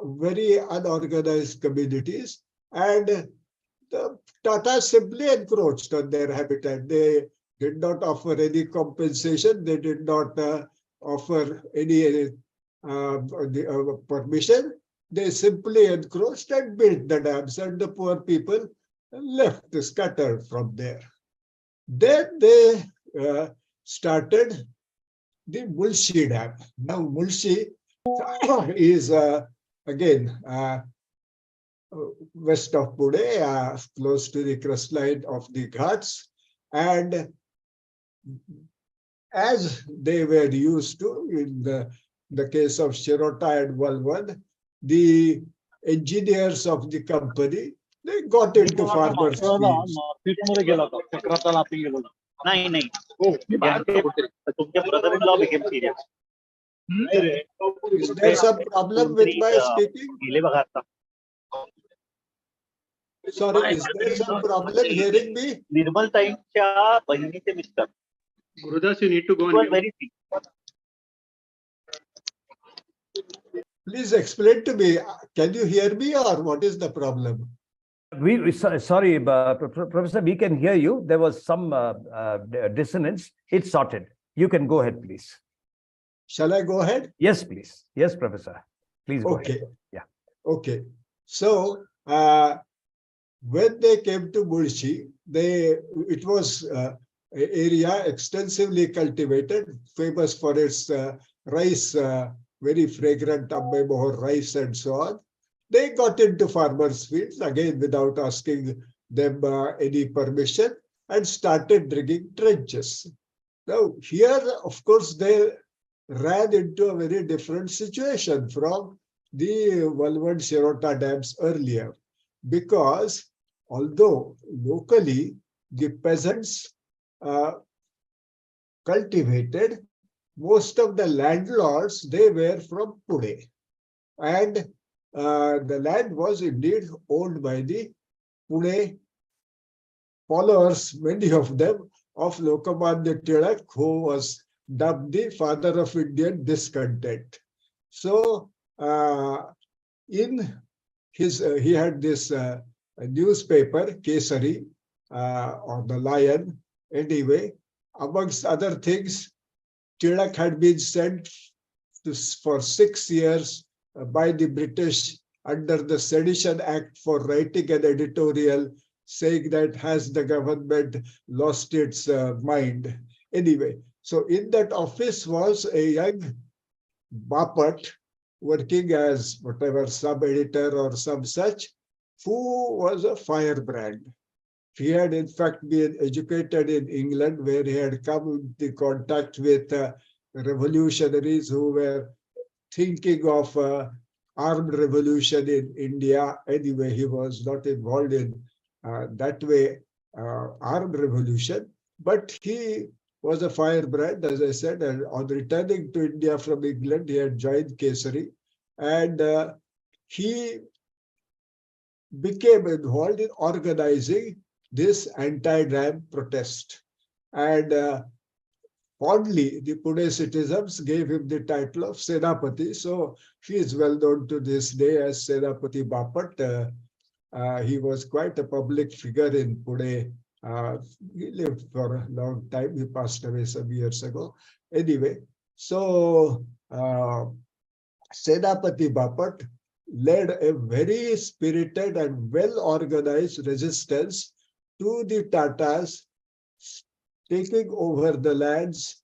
very unorganized communities, and the Tata simply encroached on their habitat. They did not offer any compensation. They did not offer any permission. They simply encroached and built the dams, and the poor people left scattered from there. Then they started the Mulshi Dam. Now, Mulshi is again west of Pune, close to the crestline of the Ghats, and as they were used to in the case of Shirota and Walwal, the engineers of the company, they got into farmers' fields. Is there some problem with my speaking? Sorry, is there some problem hearing me? Gurudas, you need to go on mute. Please explain to me. Can you hear me, or what is the problem? Sorry, Professor, we can hear you. There was some dissonance. It's sorted. You can go ahead, please. Shall I go ahead? Yes, please. Yes, Professor. Please go ahead. Yeah. Okay. So, when they came to Mulshi, it was an area extensively cultivated, famous for its rice, very fragrant Ambe Mohor rice and so on. They got into farmers' fields, again without asking them any permission, and started digging trenches. Now, here, of course, they ran into a very different situation from the Walwal Shirota dams earlier, because although locally the peasants cultivated, most of the landlords, they were from Pune. And the land was indeed owned by the Pune followers, many of them, of Lokmanya Tilak, who was dubbed the father of Indian discontent. So, in his, he had this newspaper, Kesari, or the Lion. Anyway, amongst other things, Tilak had been sent for 6 years by the British under the Sedition Act for writing an editorial saying that has the government lost its mind. Anyway, so in that office was a young Bapat working as whatever sub-editor or some such, who was a firebrand. He had in fact been educated in England, where he had come into contact with revolutionaries who were thinking of armed revolution in India. Anyway, he was not involved in that way armed revolution, but he was a firebrand, as I said, and on returning to India from England, he had joined Kesari, and he became involved in organizing this anti-dam protest. And fondly, the Pune citizens gave him the title of Senapati. So he is well known to this day as Senapati Bapat. He was quite a public figure in Pune. He lived for a long time. He passed away some years ago. Anyway, so Senapati Bapat led a very spirited and well-organized resistance to the Tatas, taking over the lands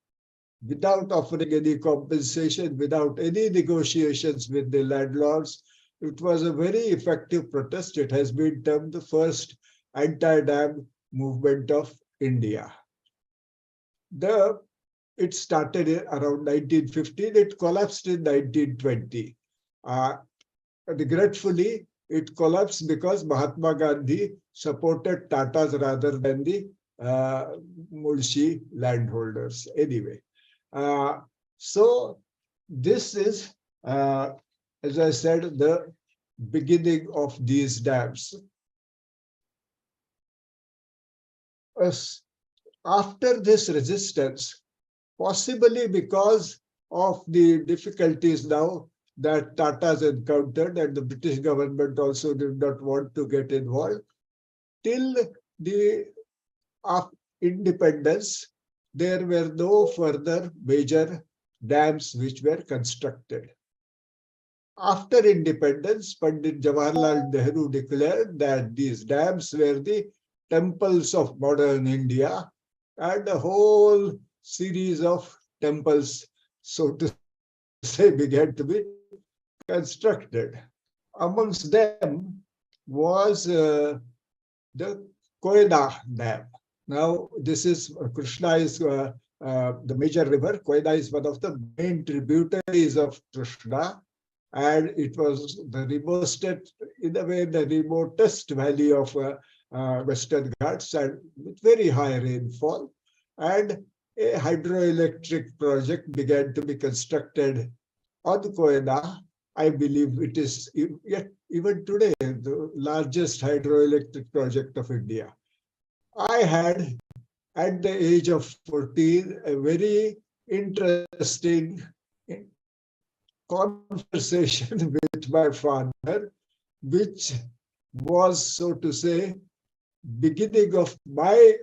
without offering any compensation, without any negotiations with the landlords. It was a very effective protest. It has been termed the first anti-dam movement of India. It started around 1915. It collapsed in 1920. Regretfully, it collapsed because Mahatma Gandhi supported Tatas rather than the Mulshi landholders. Anyway, so this is, as I said, the beginning of these dams. After this resistance, possibly because of the difficulties now that Tatas encountered, and the British government also did not want to get involved, till the independence, there were no further major dams which were constructed. After independence, Pandit Jawaharlal Nehru declared that these dams were the temples of modern India, and a whole series of temples, so to say, began to be constructed. Amongst them was the Koyna Dam. Now, this is Krishna is the major river. Koyna is one of the main tributaries of Krishna, and it was the remotest, in a way, the remotest valley of Western Ghats, and with very high rainfall. And a hydroelectric project began to be constructed on Koyna. I believe it is yet even today the largest hydroelectric project of India. I had, at the age of 14, a very interesting conversation with my father, which was, so to say, beginning of my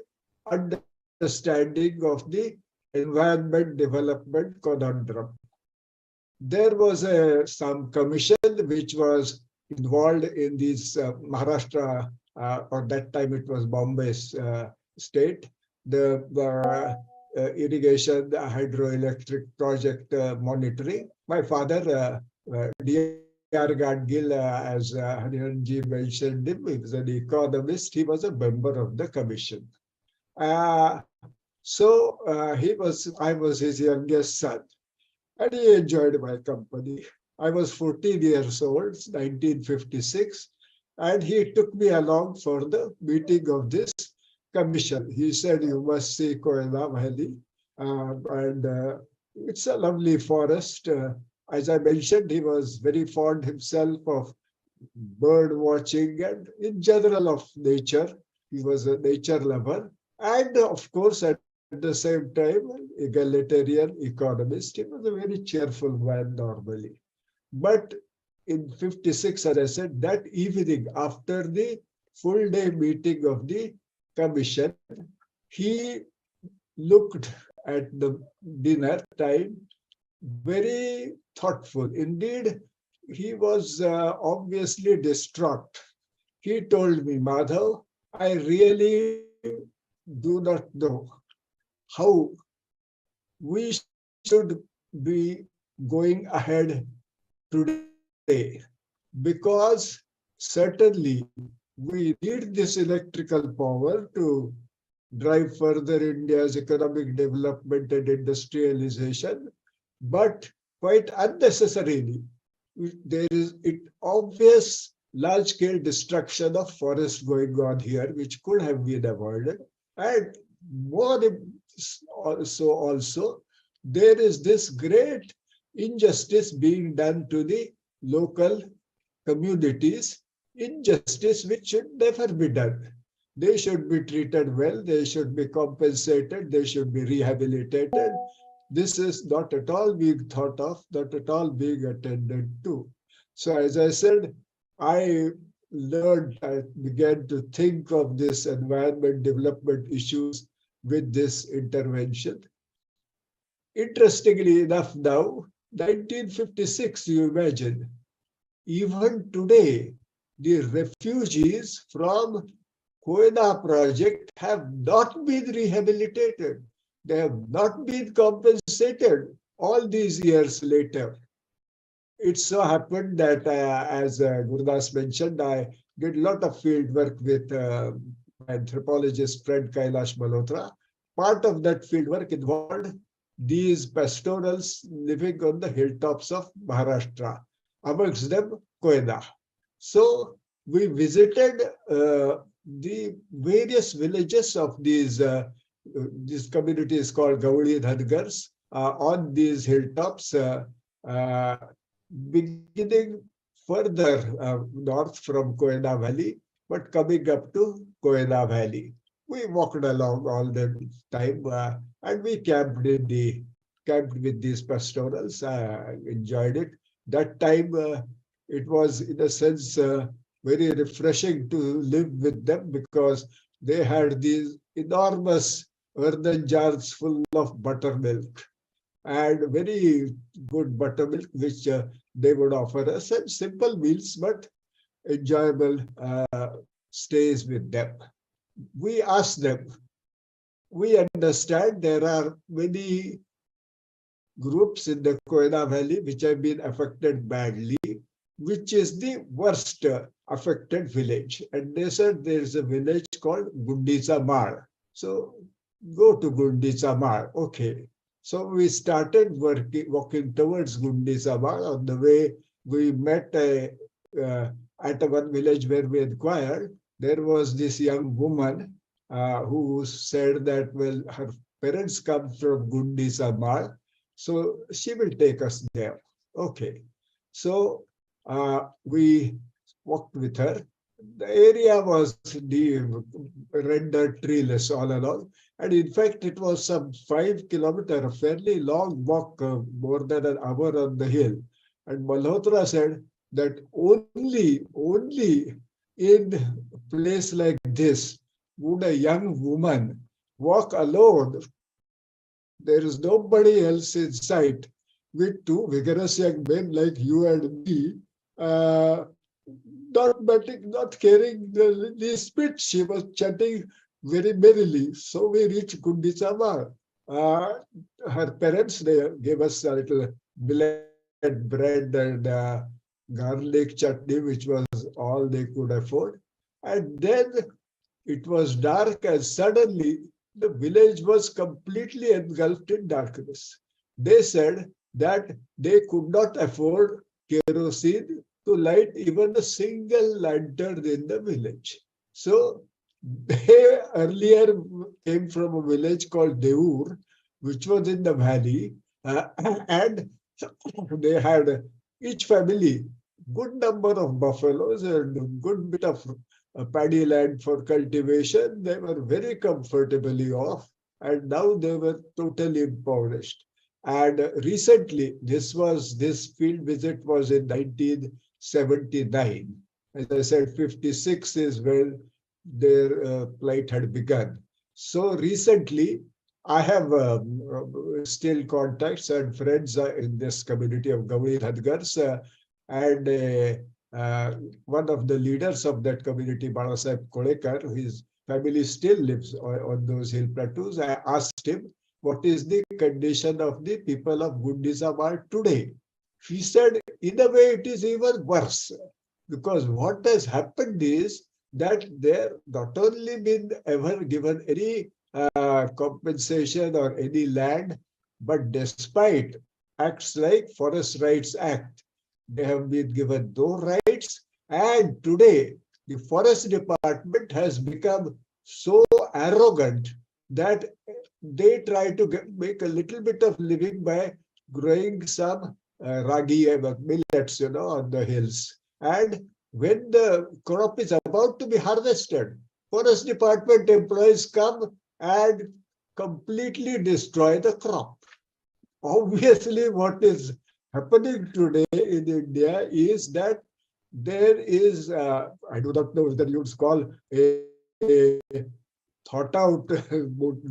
understanding of the environment development conundrum. There was some commission which was involved in these Maharashtra, or that time it was Bombay state, the irrigation, the hydroelectric project monitoring. My father, D.R. Gadgil, as Hariharanji mentioned him, he was an economist. He was a member of the commission. I was his youngest son, and he enjoyed my company. I was 14 years old, 1956, and he took me along for the meeting of this commission. He said, "You must see Koyna Valley, and it's a lovely forest." As I mentioned, he was very fond himself of bird watching and in general of nature. He was a nature lover, and of course, at the same time, egalitarian economist. He was a very cheerful man normally. But in 56, as I said, that evening after the full day meeting of the commission, he looked at the dinner time very thoughtful. Indeed, he was obviously distraught. He told me, "Madhav, I really do not know how we should be going ahead today, because certainly we need this electrical power to drive further India's economic development and industrialization, but quite unnecessarily, there is obvious large-scale destruction of forest going on here, which could have been avoided. And more so also, there is this great injustice being done to the local communities, injustice which should never be done. They should be treated well, they should be compensated, they should be rehabilitated. This is not at all being thought of, not at all being attended to. So as I said, I began to think of this environment development issues with this intervention. Interestingly enough now, 1956, you imagine, even today, the refugees from Koyna project have not been rehabilitated. They have not been compensated all these years later. It so happened that, as Gurudas mentioned, I did a lot of field work with my anthropologist friend Kailash Malhotra. Part of that field work involved these pastorals living on the hilltops of Maharashtra, amongst them Koyna. So we visited the various villages of these communities called Gauli Dhadgars on these hilltops, beginning further north from Koyna Valley, but coming up to Koyna Valley. We walked along all the time and we camped with these pastorals. Enjoyed it. That time it was, in a sense, very refreshing to live with them, because they had these enormous earthen jars full of buttermilk, and very good buttermilk which they would offer us, and simple meals but enjoyable stays with them. We asked them, we understand there are many groups in the Koyna Valley which have been affected badly. Which is the worst affected village? And they said there is a village called Gundicha Mar. So go to Gundicha Mar. Okay. So we started walking towards Gundicha Mar. On the way, we met at one village where we inquired. There was this young woman who said that, well, her parents come from Gundicha Mar, so she will take us there. Okay. So we walked with her. The area was rendered treeless all along. And in fact, it was some 5 kilometers, a fairly long walk, more than an hour on the hill. And Malhotra said that only in a place like this would a young woman walk alone. There is nobody else in sight, with two vigorous young men like you and me, not caring the least bit. She was chatting very merrily. So we reached Gundicha Mar. Her parents, they gave us a little bread and garlic chutney, which was all they could afford. And then it was dark, and suddenly the village was completely engulfed in darkness. They said that they could not afford kerosene to light even a single lantern in the village. So they earlier came from a village called Deur, which was in the valley, and they had each family good number of buffaloes and a good bit of paddy land for cultivation. They were very comfortably off, and now they were totally impoverished. And recently, this field visit was in 1979. As I said, 56 is when their plight had begun. So recently, I have still contacts and friends in this community of Gauli Dhadgars, and one of the leaders of that community, Balasaheb Kolekar, his family still lives on those hill plateaus. I asked him, what is the condition of the people of Gundicha Mar today? he said, in a way, it is even worse, because what has happened is that they're not only been ever given any compensation or any land, but despite acts like Forest Rights Act, they have been given no rights. And today, the Forest Department has become so arrogant that they try to make a little bit of living by growing some ragi millets, on the hills. And when the crop is about to be harvested, Forest Department employees come and completely destroy the crop. Obviously, what is happening today in India is that there is, I do not know whether you would call a thought out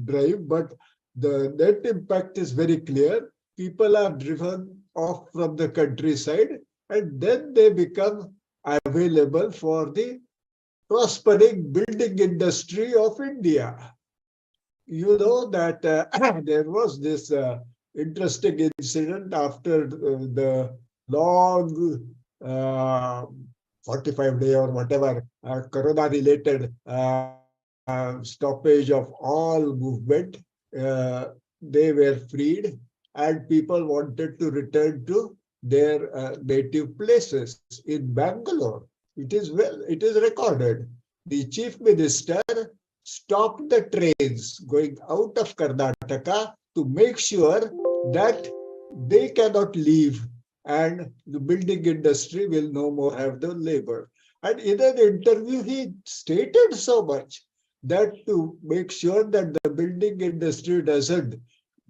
drive, but the net impact is very clear. People are driven off from the countryside, and then they become available for the prospering building industry of India. You know that there was this interesting incident after the long 45-day or whatever corona-related stoppage of all movement. They were freed, and people wanted to return to their native places. In Bangalore, it is recorded. The chief minister stopped the trains going out of Karnataka to make sure that they cannot leave and the building industry will no more have the labor. And in an interview, he stated so much that to make sure that the building industry doesn't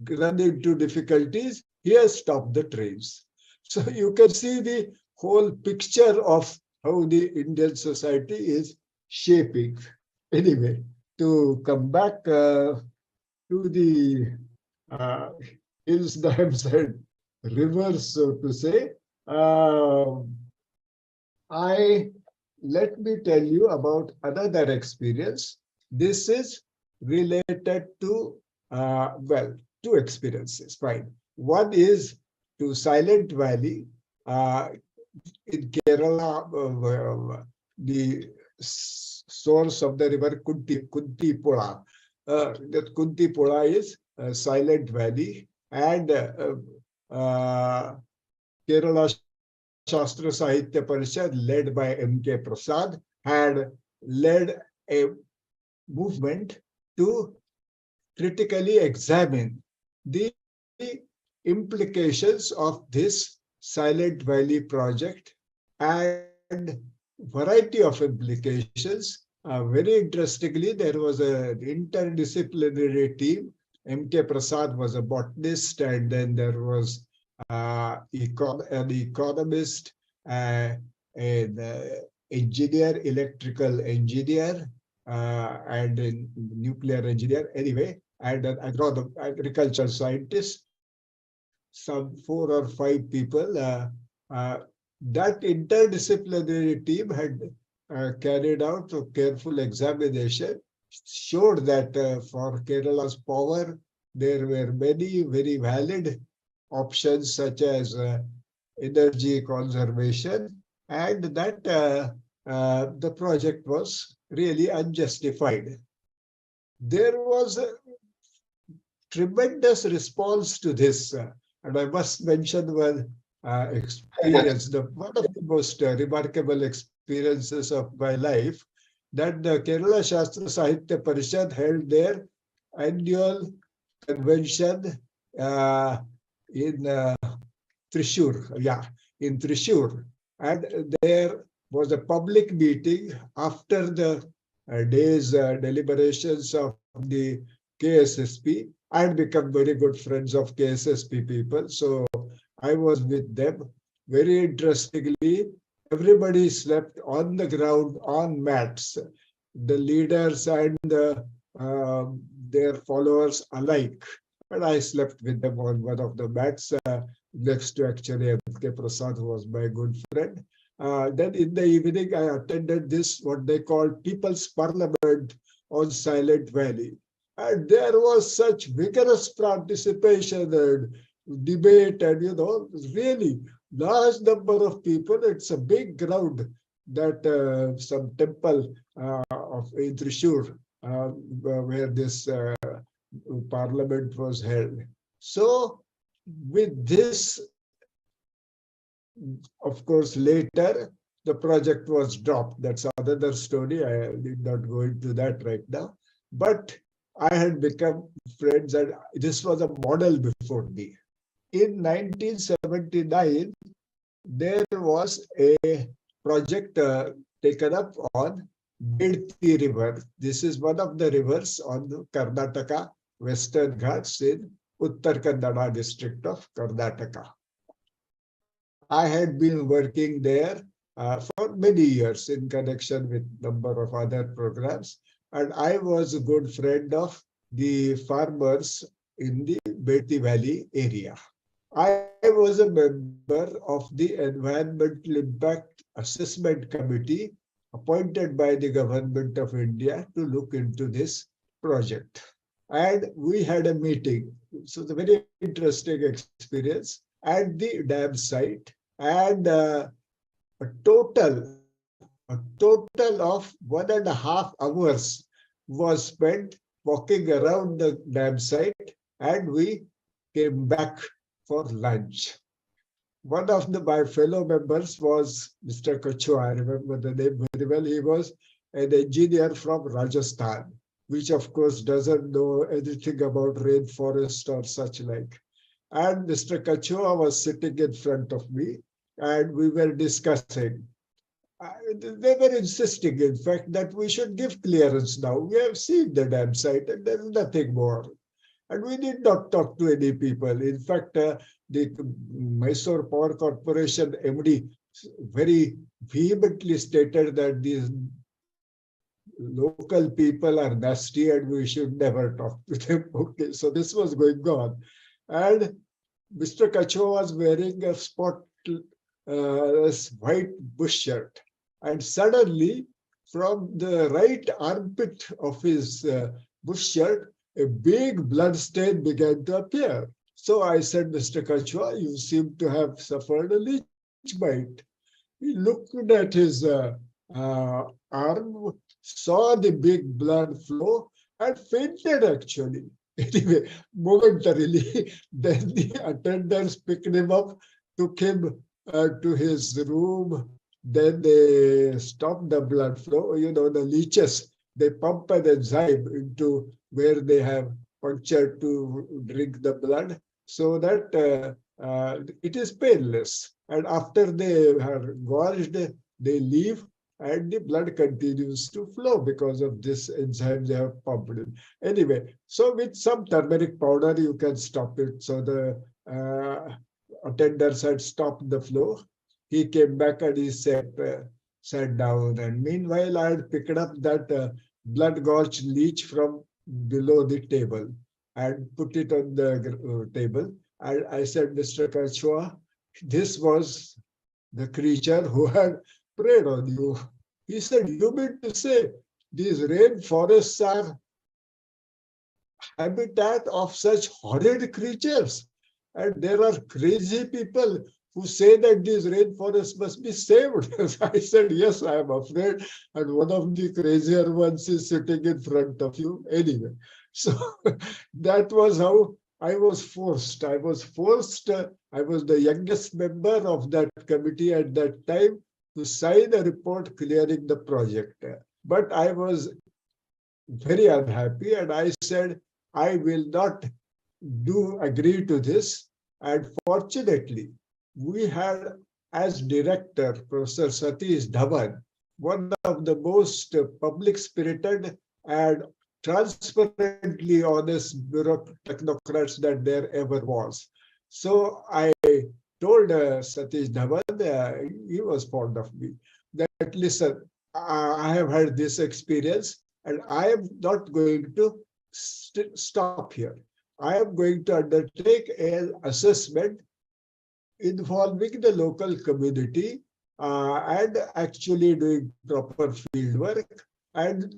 run into difficulties, he has stopped the trains. So you can see the whole picture of how the Indian society is shaping. Anyway, to come back to the hills, dams, and rivers, so to say, let me tell you about another experience. This is related to, two experiences, fine. One is to Silent Valley in Kerala, the source of the river Kuntipura. That Kuntipura is Silent Valley, and Kerala Shastra Sahitya Parishad, led by M.K. Prasad, had led a movement to critically examine the implications of this Silent Valley project, and variety of implications. Very interestingly, there was an interdisciplinary team. M.K. Prasad was a botanist, and then there was an economist, an engineer, electrical engineer, and a nuclear engineer, anyway, and an agricultural scientist, some 4 or 5 people. That interdisciplinary team had carried out a careful examination, showed that for Kerala's power, there were many very valid options such as energy conservation, and that the project was really unjustified. There was a tremendous response to this, and I must mention one experience, one of the most remarkable experiences of my life, that the Kerala Shastra Sahitya Parishad held their annual convention in Thrissur, in Thrissur. And there was a public meeting after the day's deliberations of the KSSP. I had become very good friends of KSSP people, so I was with them. Very interestingly, everybody slept on the ground on mats, the leaders and their followers alike. And I slept with them on one of the mats next to actually M.K. Prasad, who was my good friend. Then in the evening, I attended this, what they call People's Parliament on Silent Valley. And there was such vigorous participation and debate, and really large number of people. It's a big ground that some temple in Thrissur, where this parliament was held. So with this, of course, later the project was dropped. That's another story. I did not go into that right now. But I had become friends, and this was a model before me. In 1979, there was a project taken up on Bedti River. This is one of the rivers on the Karnataka Western Ghats in Uttar Kannada district of Karnataka. I had been working there for many years in connection with a number of other programs, and I was a good friend of the farmers in the Bedti Valley area. I was a member of the Environmental Impact Assessment Committee appointed by the Government of India to look into this project. And we had a meeting. So it's a very interesting experience at the dam site. And a total of 1.5 hours was spent walking around the dam site, and we came back for lunch. One of my fellow members was Mr. Kachua. I remember the name very well. He was an engineer from Rajasthan, which of course doesn't know anything about rainforest or such like. And Mr. Kachua was sitting in front of me, and we were discussing. They were insisting, in fact, that we should give clearance now. We have seen the dam site and there is nothing more. And we did not talk to any people. In fact, the Mysore Power Corporation MD very vehemently stated that these local people are nasty and we should never talk to them. Okay, so this was going on. And Mr. Kachua was wearing a white bush shirt. And suddenly, from the right armpit of his bush shirt, a big blood stain began to appear. So I said, Mr. Kachua, you seem to have suffered a leech bite. He looked at his arm, saw the big blood flow, and fainted actually. Anyway, momentarily, then the attendants picked him up, took him to his room. Then they stopped the blood flow. You know, the leeches, they pump an enzyme into where they have punctured to drink the blood, so that it is painless. And after they are gorged, they leave, and the blood continues to flow because of this enzyme they have pumped in. Anyway, so with some turmeric powder, you can stop it. So the attendants had stopped the flow. He came back and he sat down. And meanwhile, I had picked up that blood-gorged leech from below the table and put it on the table. And I said, Mr. Kachua, this was the creature who had preyed on you. He said, you mean to say these rainforests are habitat of such horrid creatures? And there are crazy people who say that these rainforests must be saved. I said, yes, I am afraid. And one of the crazier ones is sitting in front of you anyway. So that was how I was forced. I was the youngest member of that committee at that time to sign a report clearing the project. But I was very unhappy and I said, I will not agree to this. And fortunately, we had as director Professor Satish Dhawan, one of the most public-spirited and transparently honest technocrats that there ever was. So I told Satish Dhawan, he was fond of me, that listen, I have had this experience and I am not going to stop here. I am going to undertake an assessment involving the local community and actually doing proper field work, and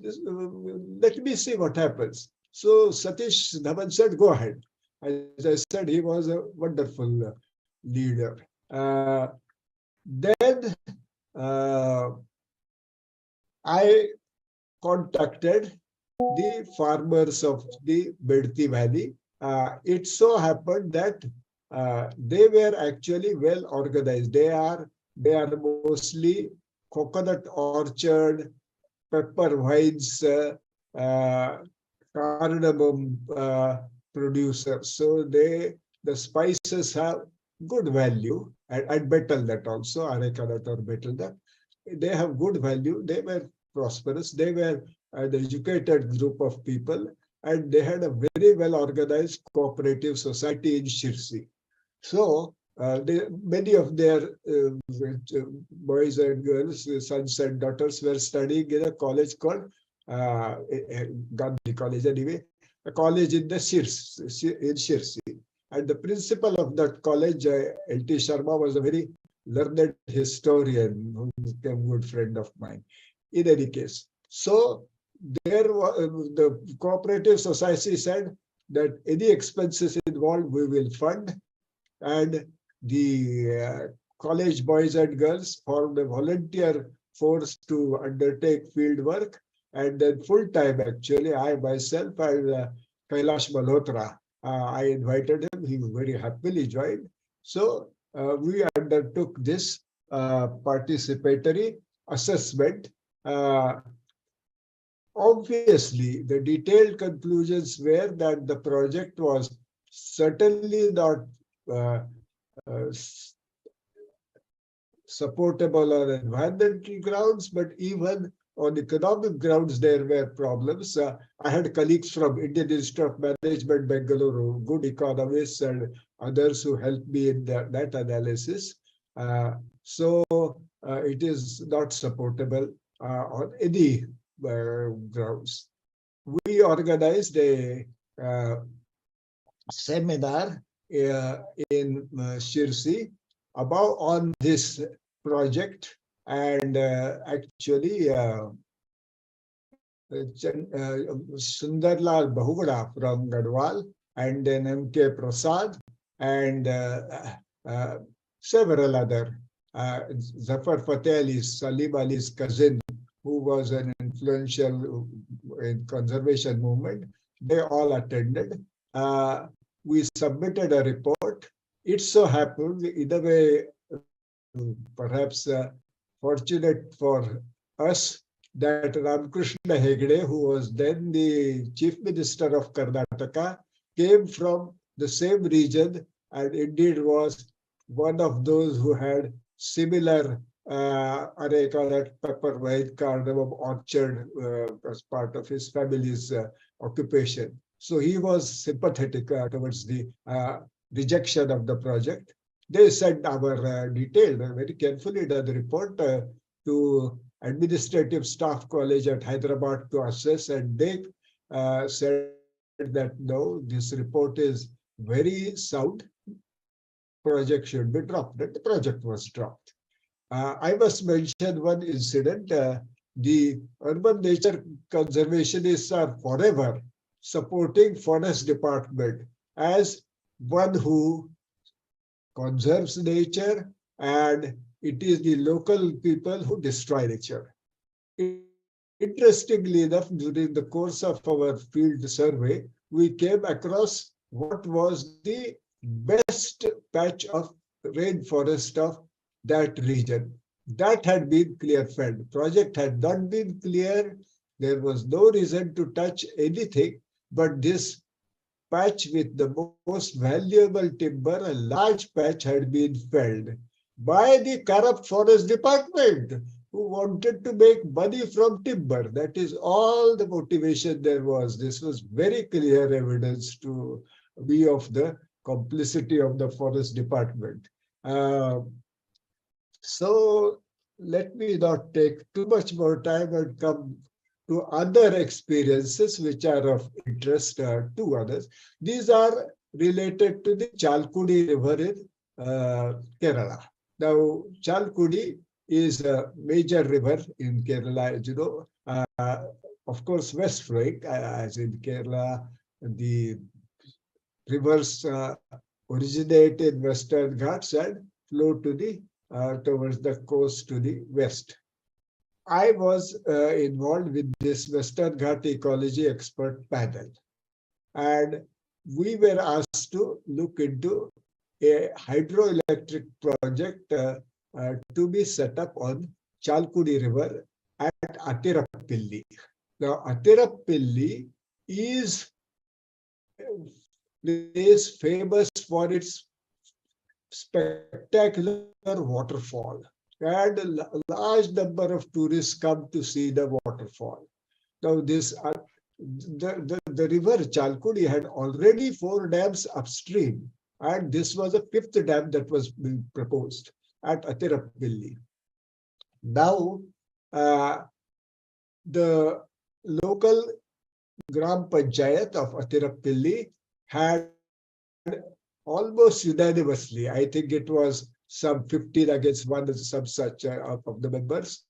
let me see what happens. So Satish Dhawan said, go ahead. As I said, he was a wonderful leader. Then I contacted the farmers of the Bedti Valley. It so happened that they were actually well organized. They are mostly coconut orchard, pepper vines, cardamom producers. So the spices have good value, and betel nut also, areca nut or betel nut. They have good value. They were prosperous. They were an educated group of people, and they had a very well organized cooperative society in Shirsi. So many of their boys and girls, sons and daughters, were studying in a college called Gandhi College anyway, a college in the Shirsi. And the principal of that college, L.T. Sharma, was a very learned historian who became a good friend of mine. In any case, so there the cooperative society said that any expenses involved we will fund, and the college boys and girls formed a volunteer force to undertake field work, and then full time actually I myself and Kailash Malhotra, I invited him. He very happily joined. So we undertook this participatory assessment. Obviously, the detailed conclusions were that the project was certainly not supportable on environmental grounds, but even on economic grounds, there were problems. I had colleagues from Indian Institute of Management, Bengaluru, good economists and others who helped me in that analysis. So it is not supportable on any grounds. We organized a seminar in Shirsi on this project, and actually Sundarlal Bahugada from Gadwal, and then M.K. Prasad, and several other. Zafar Fateh Ali, Salim Ali's cousin, who was an influential in conservation movement. They all attended. We submitted a report. It so happened, in a way, perhaps fortunate for us, that Ramakrishna Hegde, who was then the Chief Minister of Karnataka, came from the same region and indeed was one of those who had similar areca nut, pepper vine, cardamom orchard as part of his family's occupation. So he was sympathetic towards the rejection of the project. They sent our detailed, very carefully done report to Administrative Staff College at Hyderabad to assess, and they said that no, this report is very sound. Project should be dropped. And the project was dropped. I must mention one incident. The urban nature conservationists are forever supporting Forest Department as one who conserves nature, and it is the local people who destroy nature. Interestingly enough, during the course of our field survey, we came across what was the best patch of rainforest of that region. That had been clear-felled. Project had not been clear. There was no reason to touch anything, but this patch with the most valuable timber, a large patch, had been felled by the corrupt forest department, who wanted to make money from timber. That is all the motivation there was. This was very clear evidence to me of the complicity of the forest department. So let me not take too much more time and come to other experiences which are of interest to others. These are related to the Chalkudi River in Kerala. Now, Chalkudi is a major river in Kerala, as you know. Of course, west flowing, as in Kerala, the rivers originate in Western Ghats and flow to the towards the coast to the west. I was involved with this Western Ghat ecology expert panel, and we were asked to look into a hydroelectric project to be set up on Chalkudi River at Atirappilli. Now, Atirappilli is famous for its spectacular waterfall, and a large number of tourists come to see the waterfall. Now, this the river Chalkudi had already 4 dams upstream, and this was a 5th dam that was being proposed at Atirappilli. Now, the local Gram Panchayat of Atirappilli had almost unanimously, I think it was some 15 against 1, some such of the members,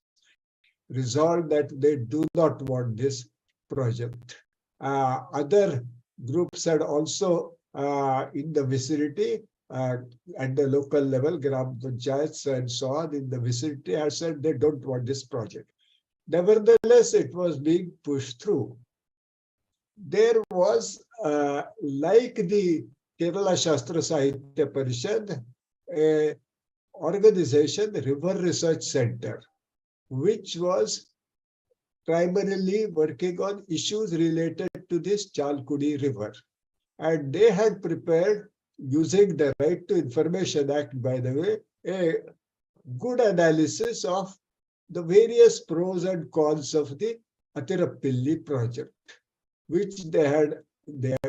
resolved that they do not want this project. Other groups had also in the vicinity at the local level, Gram Panchayats and so on in the vicinity had said they don't want this project. Nevertheless, it was being pushed through. There was, like the Kerala Shastra Sahitya Parishad, a organization, River Research Center, which was primarily working on issues related to this Chalkudi River. And they had prepared, using the Right to Information Act, by the way, a good analysis of the various pros and cons of the Atirappilli project, which they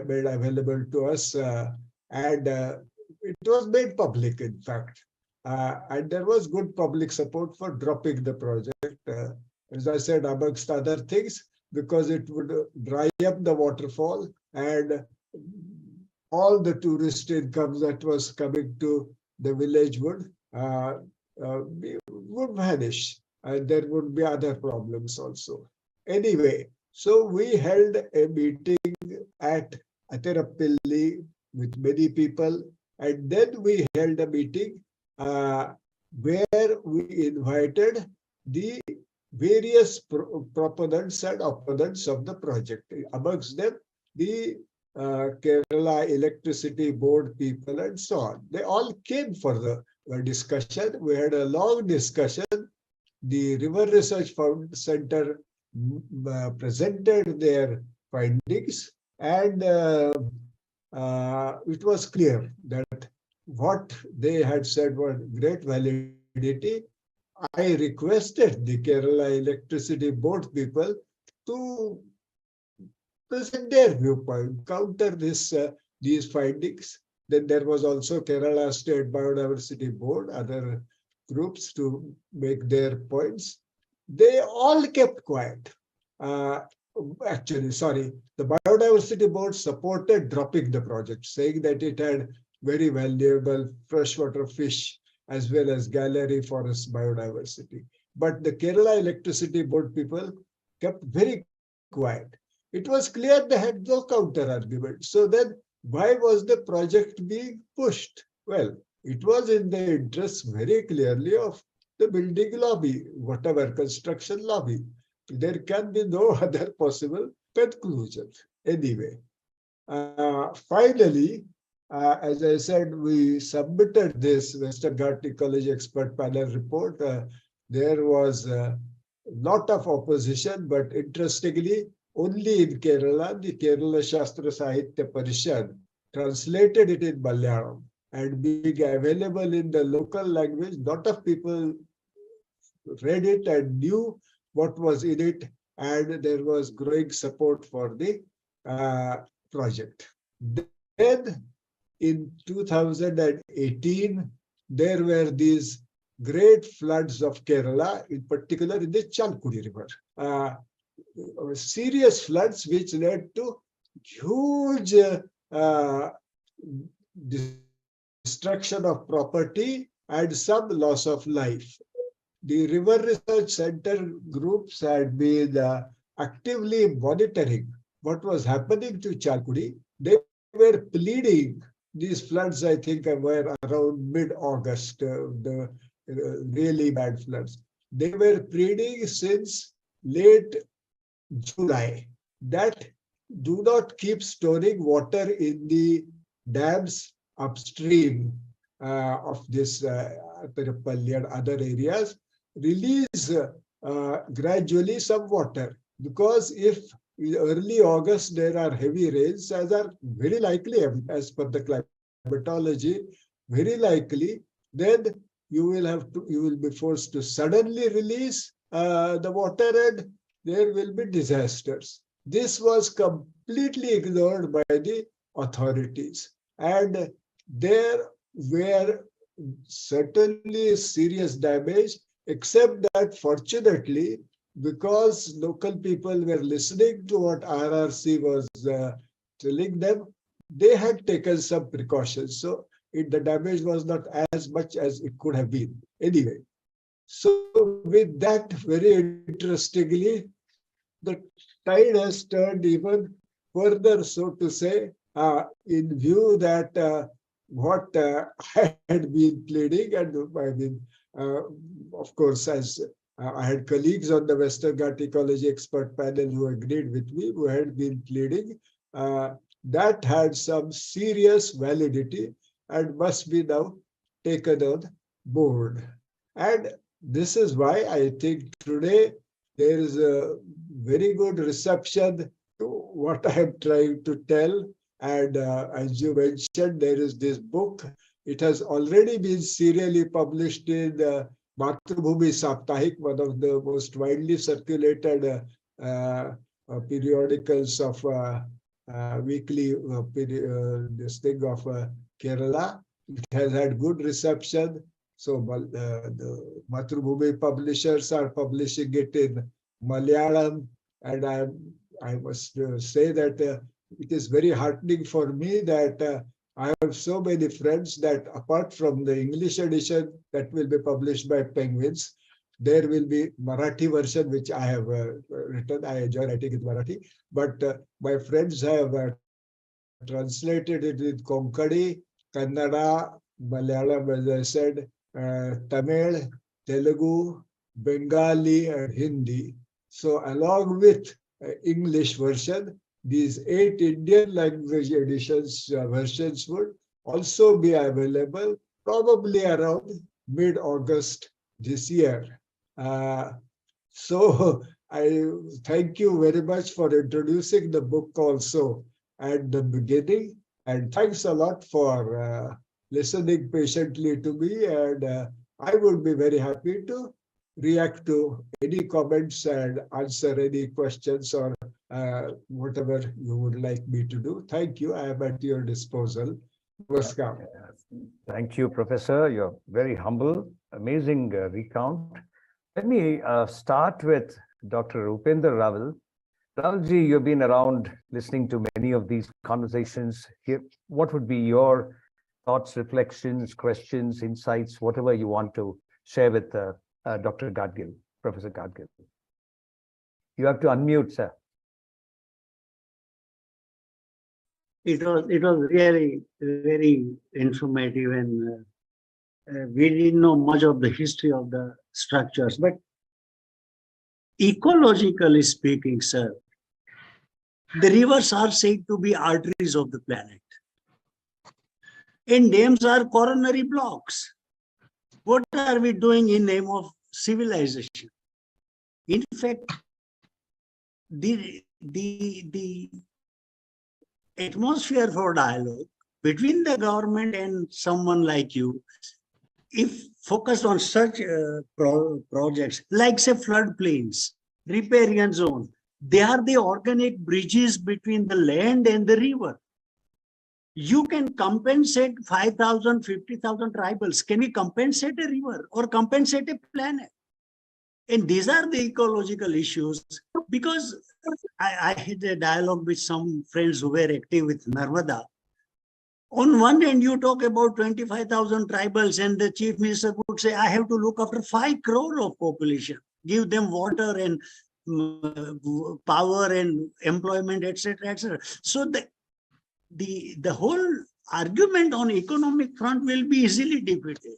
made available to us, and it was made public, in fact. And there was good public support for dropping the project, as I said, amongst other things, because it would dry up the waterfall, and all the tourist income that was coming to the village would vanish, and there would be other problems also. Anyway, so we held a meeting at Atirappilli with many people, and then we held a meeting where we invited the various proponents and opponents of the project. Amongst them, the Kerala Electricity Board people and so on. They all came for the discussion. We had a long discussion. The River Research Center presented their findings, and it was clear that what they had said was great validity. I requested the Kerala Electricity Board people to present their viewpoint, counter these findings. Then there was also Kerala State Biodiversity Board, other groups to make their points. They all kept quiet. Actually, sorry, the Biodiversity Board supported dropping the project, saying that it had very valuable freshwater fish as well as gallery forest biodiversity. But the Kerala Electricity Board people kept very quiet. It was clear they had no counter argument. So then why was the project being pushed? Well, it was in the interest very clearly of the building lobby, whatever construction lobby. There can be no other possible conclusion. Anyway, finally, as I said, we submitted this Western Ghat Ecology Expert Panel report. There was a lot of opposition, but interestingly, only in Kerala, the Kerala Shastra Sahitya Parishad translated it in Malayalam, and being available in the local language, lot of people read it and knew what was in it, and there was growing support for the project. Then in 2018, there were these great floods of Kerala, in particular in the Chalkudi River. Serious floods which led to huge destruction of property and some loss of life. The River Research Center groups had been actively monitoring what was happening to Chalkudi. They were pleading these floods, I think, were around mid-August, the really bad floods. They were pleading since late July that do not keep storing water in the dams upstream of this Tirupalli and other areas. Release gradually some water, because if in early August there are heavy rains, as are very likely as per the climatology, very likely, then you will be forced to suddenly release the water, and there will be disasters. This was completely ignored by the authorities, and there were certainly serious damage, except that fortunately, because local people were listening to what RRC was telling them, they had taken some precautions. So the damage was not as much as it could have been. Anyway, so with that, very interestingly, the tide has turned even further, so to say, in view that what I had been pleading, and I mean, of course, as I had colleagues on the Western Ghat Ecology expert panel who agreed with me, who had been pleading, that had some serious validity and must be now taken on board. And this is why I think today there is a very good reception to what I am trying to tell. And as you mentioned, there is this book. It has already been serially published in Matrubhumi Saptahik, one of the most widely circulated periodicals of weekly this thing of Kerala. It has had good reception. So the Matrubhumi publishers are publishing it in Malayalam, and I must say that it is very heartening for me that I have so many friends that apart from the English edition that will be published by Penguins, there will be Marathi version which I have written. I enjoy writing in Marathi, but my friends have translated it in Konkani, Kannada, Malayalam, as I said, Tamil, Telugu, Bengali, and Hindi. So along with English version, these 8 Indian language editions versions would also be available probably around mid-August this year. So I thank you very much for introducing the book also at the beginning, and thanks a lot for listening patiently to me, and I would be very happy to react to any comments and answer any questions or whatever you would like me to do. Thank you. I am at your disposal. Namaskar. Thank you, Professor. You're very humble, amazing recount. Let me start with Dr. Upendra Raval. Ravalji, you've been around listening to many of these conversations here. What would be your thoughts, reflections, questions, insights, whatever you want to share with Dr. Gadgil, Professor Gadgil? You have to unmute, sir. It was really very informative, and we didn't know much of the history of the structures. But ecologically speaking, sir, the rivers are said to be arteries of the planet, and dams are coronary blocks. What are we doing in name of civilization? In fact, the atmosphere for dialogue between the government and someone like you, if focused on such projects like say floodplains, riparian zone, they are the organic bridges between the land and the river. You can compensate 5,000, 50,000 tribals. Can we compensate a river or compensate a planet? And these are the ecological issues, because I had a dialogue with some friends who were active with Narmada. On one hand, you talk about 25,000 tribals, and the chief minister would say, I have to look after 5 crore of population, give them water and power and employment, etc., etc. So the whole argument on economic front will be easily defeated.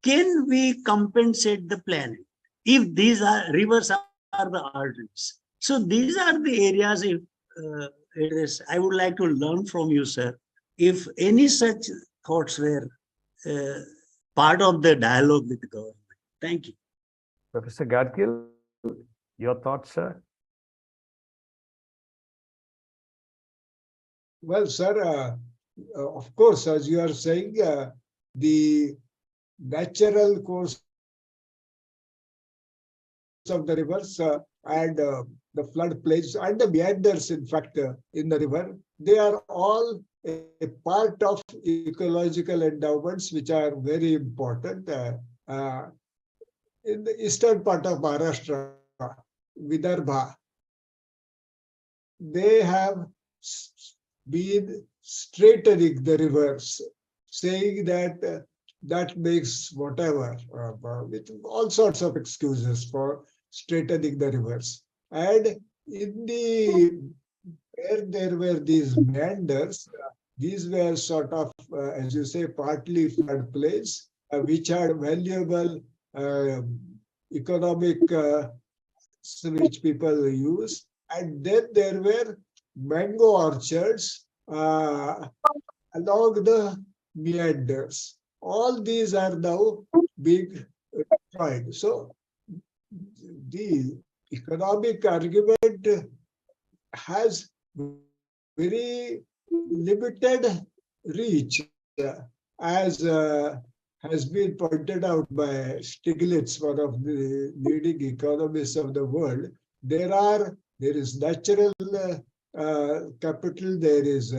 Can we compensate the planet if these are rivers are the arteries? So these are the areas. If it is, I would like to learn from you, sir, if any such thoughts were part of the dialogue with the government. Thank you. Professor Gadgil, your thoughts, sir? Well, sir, of course, as you are saying, the natural course of the rivers and the floodplains and the meanders, in fact, in the river, they are all a part of ecological endowments which are very important. In the eastern part of Maharashtra, Vidarbha, they have been straightening the rivers, saying that that makes whatever, with all sorts of excuses for straightening the rivers. And in the where there were these meanders, these were sort of, as you say, partly floodplains, which had valuable economic which people use. And then there were mango orchards along the meanders. All these are now being destroyed. So the economic argument has very limited reach, as has been pointed out by Stiglitz, one of the leading economists of the world. There is natural capital, there is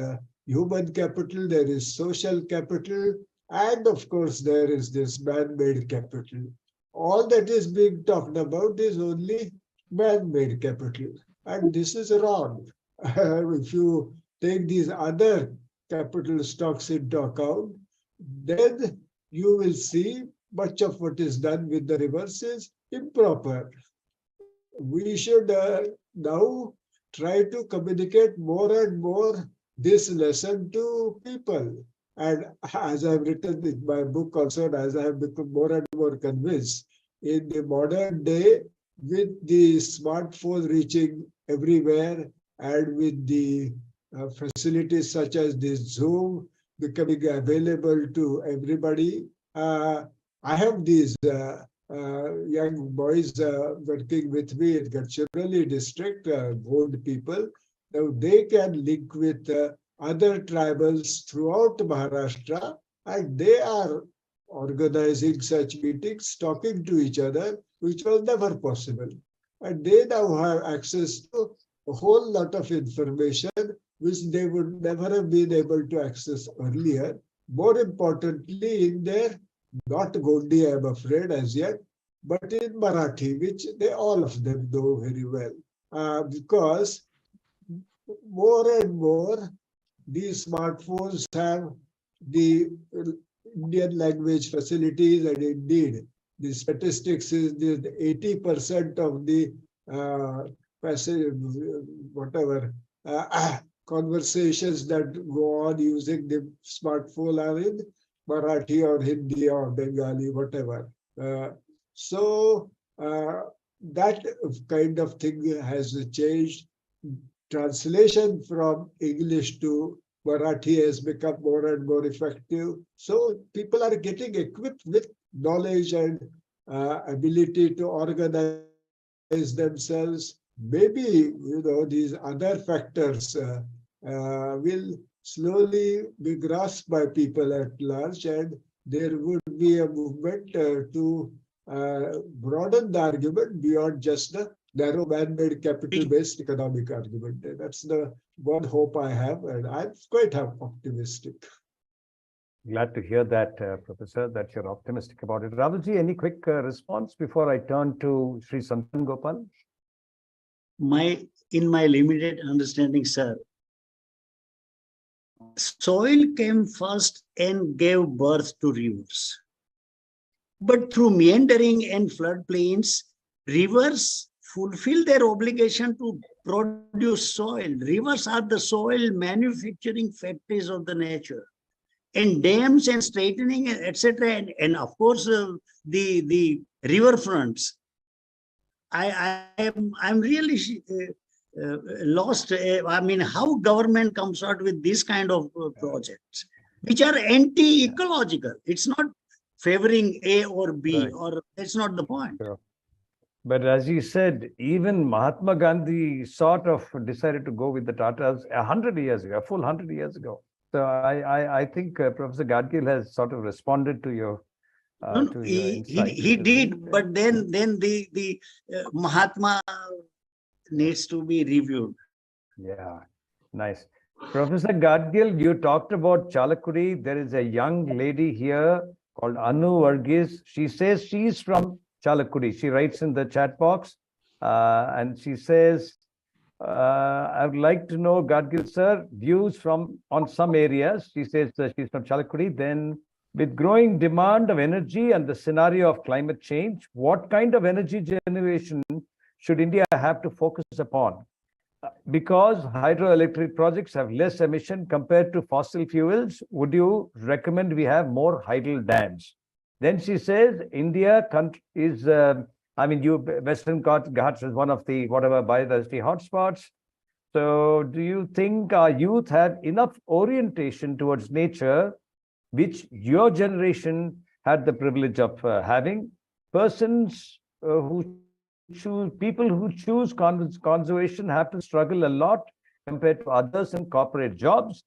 human capital, there is social capital, and of course there is this man-made capital. All that is being talked about is only man-made capital, and this is wrong. If you take these other capital stocks into account, then you will see much of what is done with the rivers is improper. We should now try to communicate more and more this lesson to people. And as I've written in my book also, and as I have become more and more convinced, in the modern day, with the smartphone reaching everywhere and with the facilities such as this Zoom becoming available to everybody, I have these young boys working with me in Gadchiroli district, old people. Now they can link with other tribals throughout Maharashtra, and they are organizing such meetings, talking to each other, which was never possible. And they now have access to a whole lot of information which they would never have been able to access earlier. More importantly, in their, not Gondi, I'm afraid, as yet, but in Marathi, which they all of them know very well. Because more and more, these smartphones have the Indian language facilities, and indeed, the statistics is that 80% of the conversations that go on using the smartphone are in Marathi or Hindi or Bengali, whatever. So that kind of thing has changed. Translation from English to Marathi has become more and more effective. So people are getting equipped with knowledge and ability to organize themselves. Maybe, these other factors will slowly be grasped by people at large, and there would be a movement to broaden the argument beyond just the narrow man-made capital-based economic argument. That's the one hope I have, and I'm quite optimistic. Glad to hear that, Professor, that you're optimistic about it. Rahulji, any quick response before I turn to Sri Santan Gopal? In my limited understanding, sir, soil came first and gave birth to rivers. But through meandering and floodplains, rivers fulfill their obligation to produce soil. Rivers are the soil manufacturing factories of the nature. and dams and straightening, etc. And of course, the riverfronts. I'm really lost. I mean, how government comes out with this kind of projects, which are anti-ecological. It's not favoring A or B, Right. or that's not the point. Sure. But as you said, even Mahatma Gandhi sort of decided to go with the Tatas 100 years ago, a full 100 years ago. So I think Professor Gadgil has sort of responded to your No, to your insight. he did, but then the Mahatma needs to be reviewed. Yeah, nice. Professor Gadgil, you talked about Chalakudi. There is a young lady here called Anu Varghese. She says she's from Chalakudi. She writes in the chat box and she says, I would like to know, Gadgil sir, views on some areas. She says she's from Chalakudi. Then, with growing demand of energy and the scenario of climate change, what kind of energy generation should India have to focus upon? Because hydroelectric projects have less emission compared to fossil fuels, would you recommend we have more hydel dams? Then she says, India is, Western Ghats is one of the biodiversity hotspots. So do you think our youth have enough orientation towards nature, which your generation had the privilege of having? People who choose conservation have to struggle a lot compared to others in corporate jobs.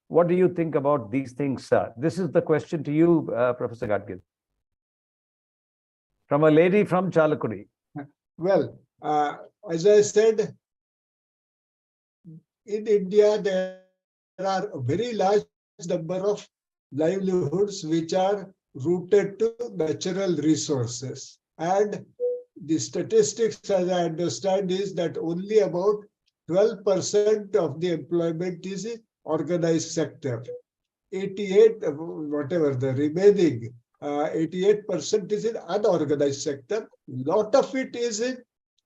What do you think about these things, sir? This is the question to you, Professor Gadgil. From a lady from Chalakudi. Well, as I said, in India, there are a very large number of livelihoods which are rooted to natural resources. And the statistics, as I understand, is that only about 12% of the employment is in organized sector. 88, whatever the remaining 88% is in unorganized sector. Lot of it is in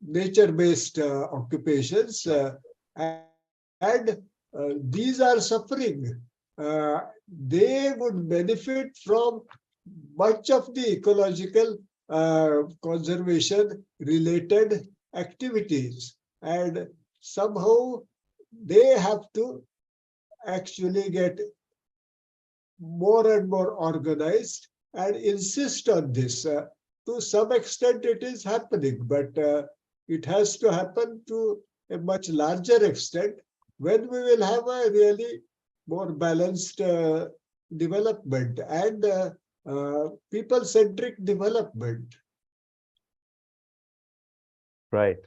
nature-based occupations, and these are suffering. They would benefit from much of the ecological conservation related activities, and somehow they have to actually get more and more organized and insist on this. To some extent it is happening, but it has to happen to a much larger extent when we will have a really more balanced development and people-centric development. Right.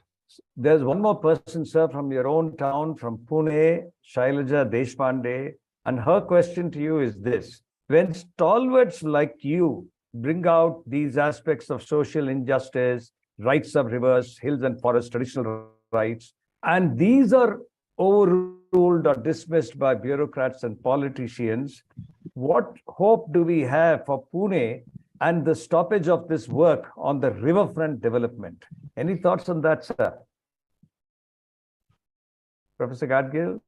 There's one more person, sir, from your own town, from Pune, Shailaja Deshpande, and her question to you is this. When stalwarts like you bring out these aspects of social injustice, rights of rivers, hills and forests, traditional rights, and these are overruled or dismissed by bureaucrats and politicians, what hope do we have for Pune and the stoppage of this work on the riverfront development? Any thoughts on that, sir? Professor Gadgil?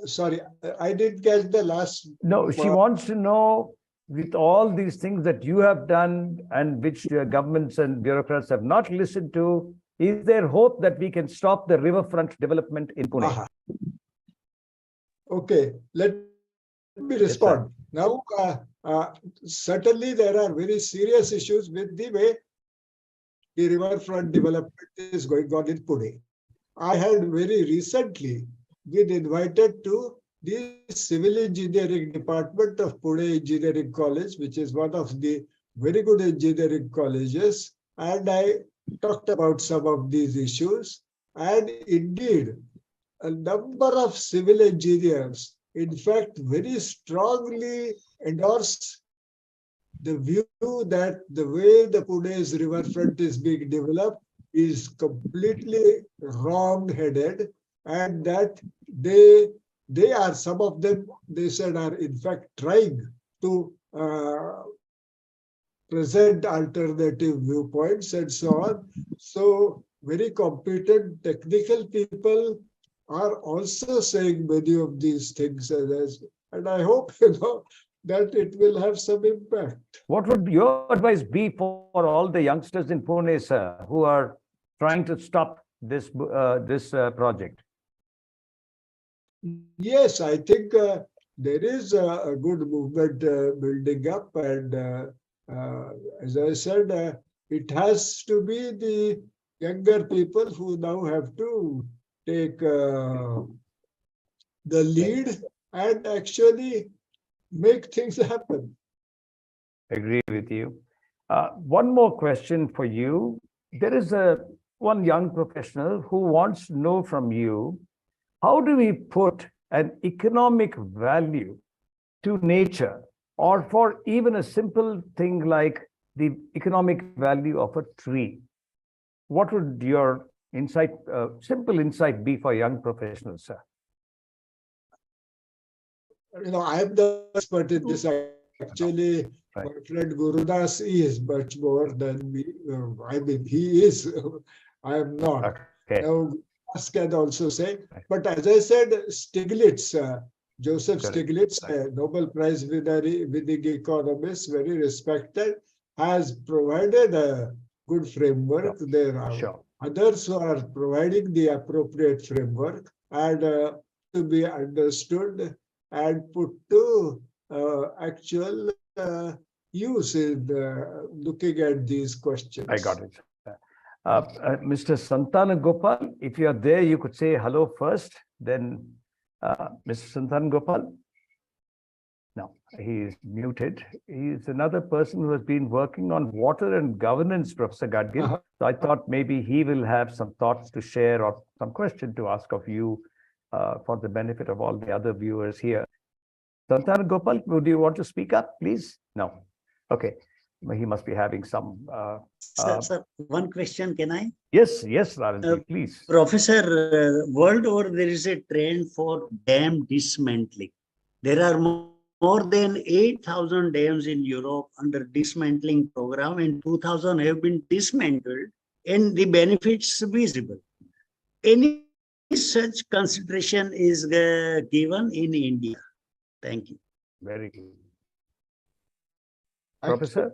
Sorry, I didn't catch the last. No, she wants to know, with all these things that you have done and which governments and bureaucrats have not listened to, is there hope that we can stop the riverfront development in Pune? Okay, let me respond. Now, certainly there are very serious issues with the way the riverfront development is going on in Pune. I had very recently been invited to the Civil Engineering Department of Pune Engineering College, which is one of the very good engineering colleges, and I talked about some of these issues. And indeed, a number of civil engineers, in fact, very strongly endorsed the view that the way the Pune's riverfront is being developed is completely wrong-headed, and that they are, some of them, they said, are in fact trying to present alternative viewpoints and so on. So very competent technical people are also saying many of these things, as and I hope, that it will have some impact. What would your advice be for all the youngsters in Pune, sir, who are trying to stop this project? Yes, I think there is a good movement building up, and as I said, it has to be the younger people who now have to take the lead and actually make things happen. Agree with you. One more question for you. There is one young professional who wants to know from you, how do we put an economic value to nature, or for even a simple thing like the economic value of a tree? What would your insight, simple insight be for young professionals, sir? I'm the expert in this. Actually, my friend Gurudas is much more than me. I mean, he is. I am not. Okay. Now, Gurudas can also say. But as I said, Stiglitz, Joseph Stiglitz, a Nobel Prize winning economist, very respected, has provided a good framework. There are others who are providing the appropriate framework and to be understood and put to actual use in looking at these questions. I got it. Mr. Santana Gopal, if you are there, you could say hello first, then Mr. Santana Gopal. No, he is muted. He is another person who has been working on water and governance, Professor Gadgil. So I thought maybe he will have some thoughts to share or some question to ask of you for the benefit of all the other viewers here. Santana Gopal, would you want to speak up, please? No. Okay. He must be having some... Sir, one question, can I? Yes, Rajan, please. Professor, world over there is a trend for dam dismantling. There are more than 8,000 dams in Europe under dismantling program, and 2,000 have been dismantled, and the benefits visible. Any such consideration is given in India? Thank you. Very good. Professor?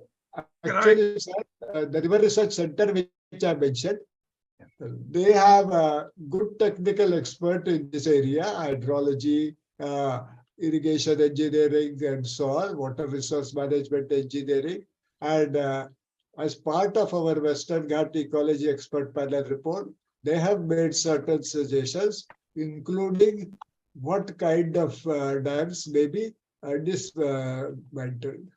Actually, sir, the River Research Center, which I mentioned, they have a good technical expert in this area, hydrology, irrigation engineering, and so on, water resource management engineering. And as part of our Western Ghat Ecology Expert Panel report, they have made certain suggestions, including what kind of dams may be dismantled.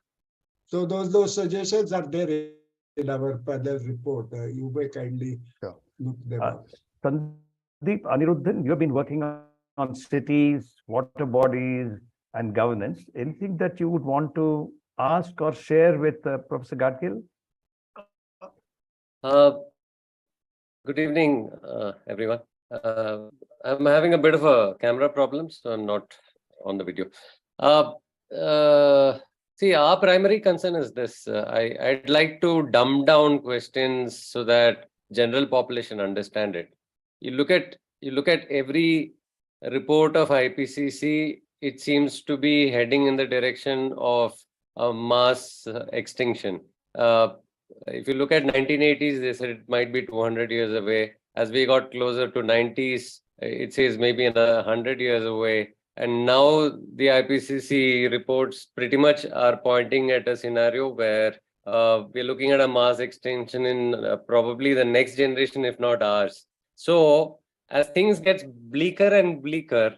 So those suggestions are there in our panel report. You may kindly look them up. Sandeep Aniruddhan, you have been working on cities, water bodies, and governance. Anything that you would want to ask or share with Professor Gadgil? Good evening, everyone. I'm having a bit of a camera problem, so I'm not on the video. See, our primary concern is this. I'd like to dumb down questions so that general population understand it. You look at every report of IPCC, it seems to be heading in the direction of a mass extinction. If you look at 1980s, they said it might be 200 years away. As we got closer to 90s, it says maybe another 100 years away. And now the IPCC reports pretty much are pointing at a scenario where we're looking at a mass extinction in probably the next generation, if not ours. So as things get bleaker and bleaker,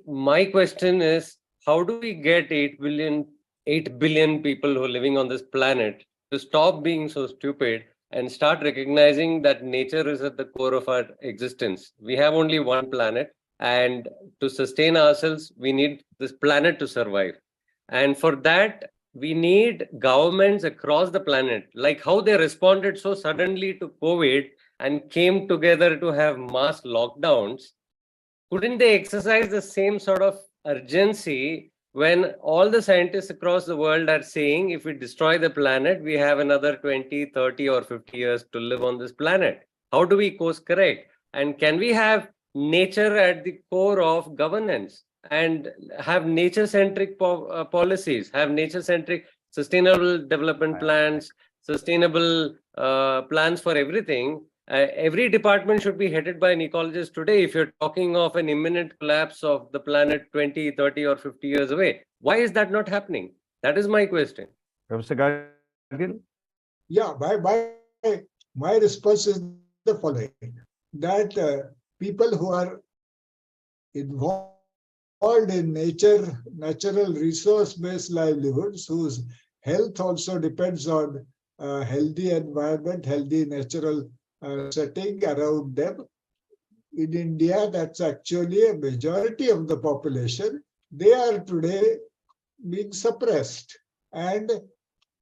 my question is, how do we get 8 billion people who are living on this planet to stop being so stupid and start recognizing that nature is at the core of our existence? We have only one planet, and to sustain ourselves, we need this planet to survive. And for that, we need governments across the planet, like how they responded so suddenly to COVID and came together to have mass lockdowns. Couldn't they exercise the same sort of urgency when all the scientists across the world are saying, if we destroy the planet, we have another 20, 30 or 50 years to live on this planet? How do we course correct? And can we have nature at the core of governance? and have nature-centric policies, have nature-centric sustainable development plans, sustainable plans for everything. Every department should be headed by an ecologist today if you're talking of an imminent collapse of the planet 20, 30 or 50 years away. Why is that not happening? That is my question. Professor Gadgil? Yeah, my response is the following, that people who are involved in natural resource-based livelihoods, whose health also depends on healthy environment, healthy natural setting around them. In India, that's actually a majority of the population. They are today being suppressed. And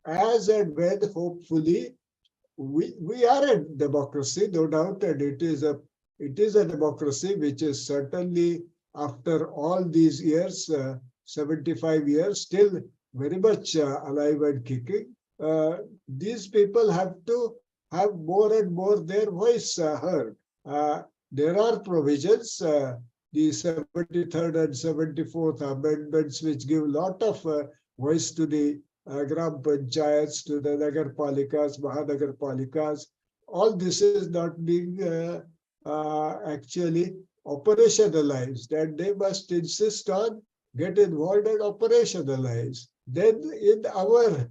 as and when, hopefully, we are a democracy, no doubt, and it is a democracy which is certainly, after all these years, 75 years, still very much alive and kicking. These people have to have more and more their voice heard. There are provisions, the 73rd and 74th amendments, which give a lot of voice to the Gram Panchayats, to the Nagar Palikas, Mahanagar Palikas. All this is not being actually operationalized, and they must insist on get involved and operationalize. Then in our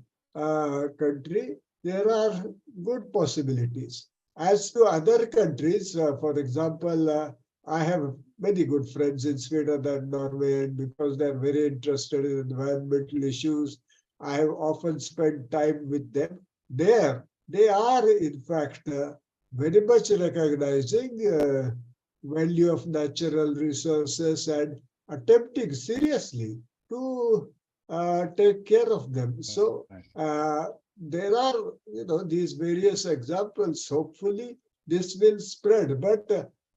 country, there are good possibilities. As to other countries, for example, I have many good friends in Sweden and Norway, and because they're very interested in environmental issues, I have often spent time with them. There, they are in fact very much recognizing value of natural resources and attempting seriously to take care of them. So there are, these various examples. Hopefully, this will spread. But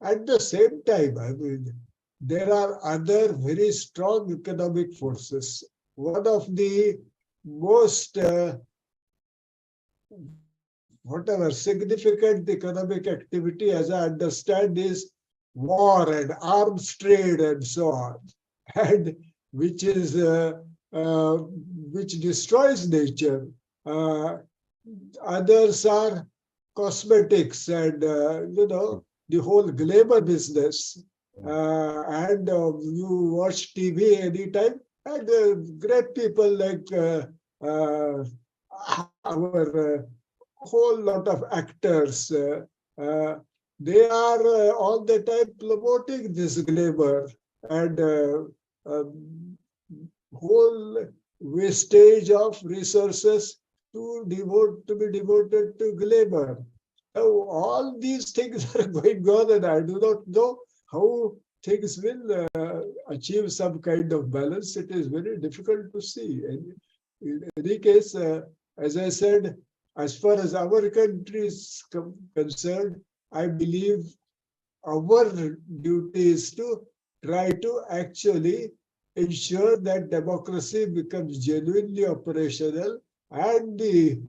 at the same time, I mean, there are other very strong economic forces. One of the most significant economic activity, as I understand, is war and arms trade and so on, and which destroys nature. Others are cosmetics and the whole glamour business. And you watch TV anytime, and great people like our whole lot of actors, they are all the time promoting this glamour and whole wastage of resources to be devoted to glamour. So all these things are going on, and I do not know how things will achieve some kind of balance. It is very difficult to see. And in any case, as I said, as far as our country is concerned, I believe our duty is to try to actually ensure that democracy becomes genuinely operational, and the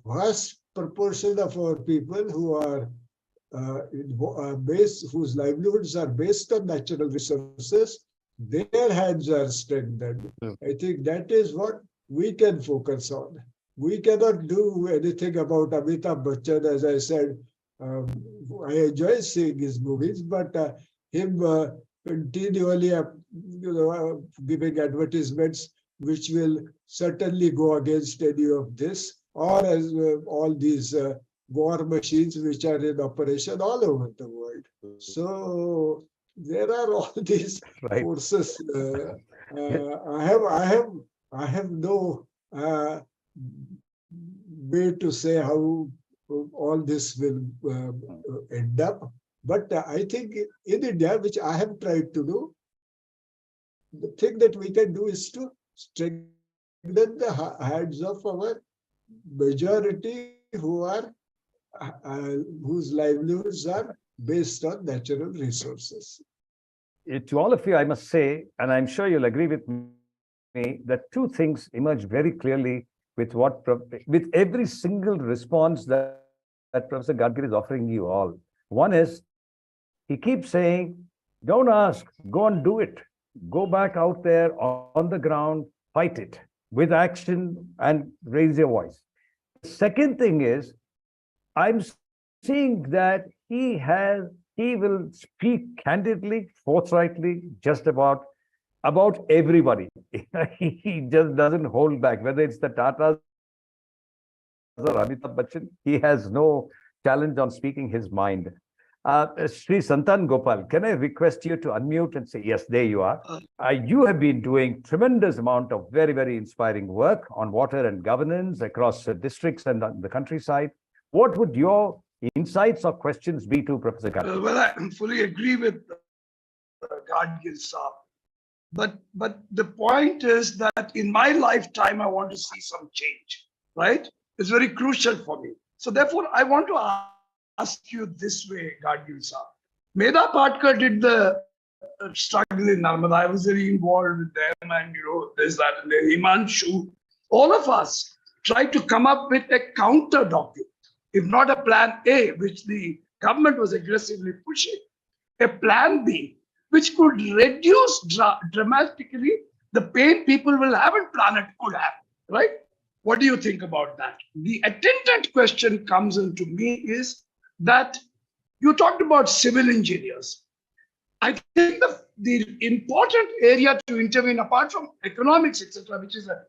vast proportion of our people who are whose livelihoods are based on natural resources, their hands are strengthened. I think that is what we can focus on. We cannot do anything about Amitabh Bachchan, as I said. I enjoy seeing his movies, but him continually, giving advertisements which will certainly go against any of this, or as all these war machines which are in operation all over the world. So there are all these forces. I have no way to say how all this will end up. But I think in India, which I have tried to do, the thing that we can do is to strengthen the hands of our majority whose livelihoods are based on natural resources. To all of you, I must say, and I'm sure you'll agree with me, that two things emerge very clearly with every single response that Professor Gadgil is offering you all. One is, he keeps saying, don't ask, go and do it. go back out there on the ground, fight it with action and raise your voice. The second thing is, I'm seeing that he will speak candidly, forthrightly, just about everybody. He just doesn't hold back, whether it's the Tatas or Amitabh Bachchan, he has no challenge on speaking his mind. Sri Santan Gopal, can I request you to unmute and say, yes, there you are. You have been doing tremendous amount of very, very inspiring work on water and governance across districts and the countryside. What would your insights or questions be to Professor Gadgil? Well, I fully agree with Gadgil Saab. But the point is that in my lifetime, I want to see some change, right? It's very crucial for me. So therefore, I want to ask you this way, Gadgil Saab. Medha Patkar did the struggle in Narmada. I was very involved with them, and there's that, and Himanshu. All of us tried to come up with a counter document, if not a plan A, which the government was aggressively pushing, a plan B, which could reduce dramatically the pain people will have and planet could have, right? What do you think about that? The attendant question comes into me is that you talked about civil engineers. I think the important area to intervene, apart from economics, etc., which is a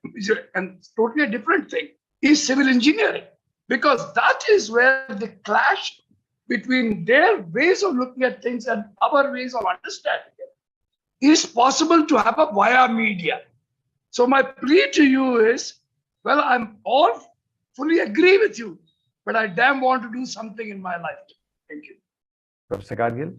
totally a different thing, is civil engineering, because that is where the clash between their ways of looking at things and our ways of understanding it is possible to have a via media. So my plea to you is, well, I'm all fully agree with you, but I damn want to do something in my life. Thank you. Professor Gadgil?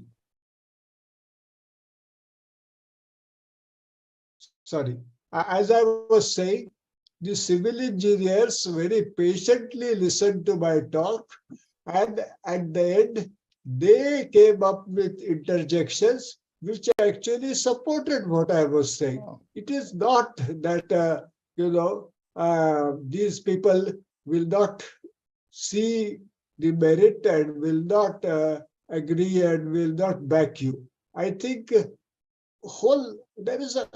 Sorry. As I was saying, the civil engineers very patiently listened to my talk, and at the end, they came up with interjections which actually supported what I was saying. It is not that, these people will not see the merit and will not agree and will not back you. I think there is a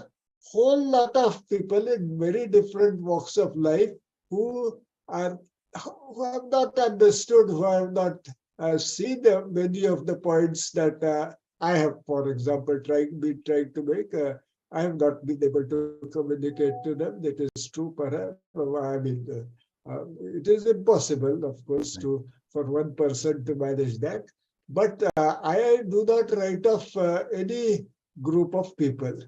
whole lot of people in very different walks of life who have not understood, who have not seen many of the points that I have, for example, been trying to make. I have not been able to communicate to them. That is true, perhaps. I mean, it is impossible, of course, for one person to manage that. But I do not write off any group of people.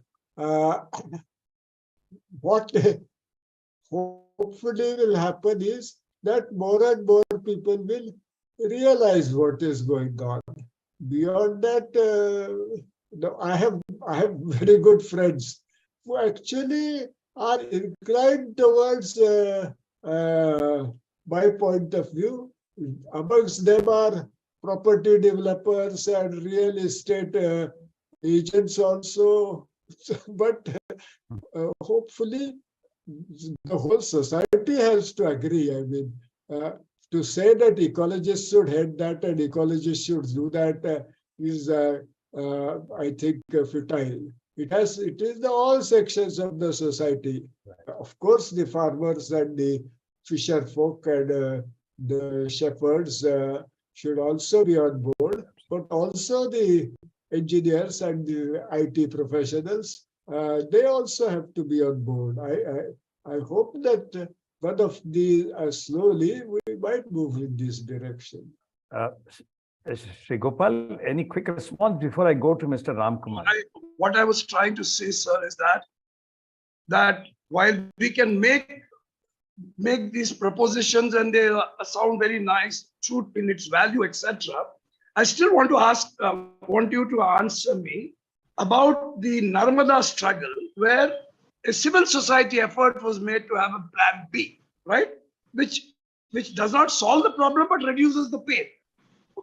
What hopefully will happen is that more and more people will realize what is going on. Beyond that, I have very good friends who actually are inclined towards my point of view. Amongst them are property developers and real estate agents also. But hopefully the whole society has to agree. I mean, to say that ecologists should head that and ecologists should do that is, I think, futile. It is all sections of the society. Of course, the farmers and the fisher folk and the shepherds should also be on board, but also the engineers and the IT professionals, they also have to be on board. I hope that one of the slowly we might move in this direction. Sri Gopal, any quick response before I go to Mr. Ramkumar? What I was trying to say, sir, is that while we can make these propositions and they sound very nice, truth in its value, etc., I still want to want you to answer me about the Narmada struggle, where a civil society effort was made to have a plan B, right? Which does not solve the problem but reduces the pain.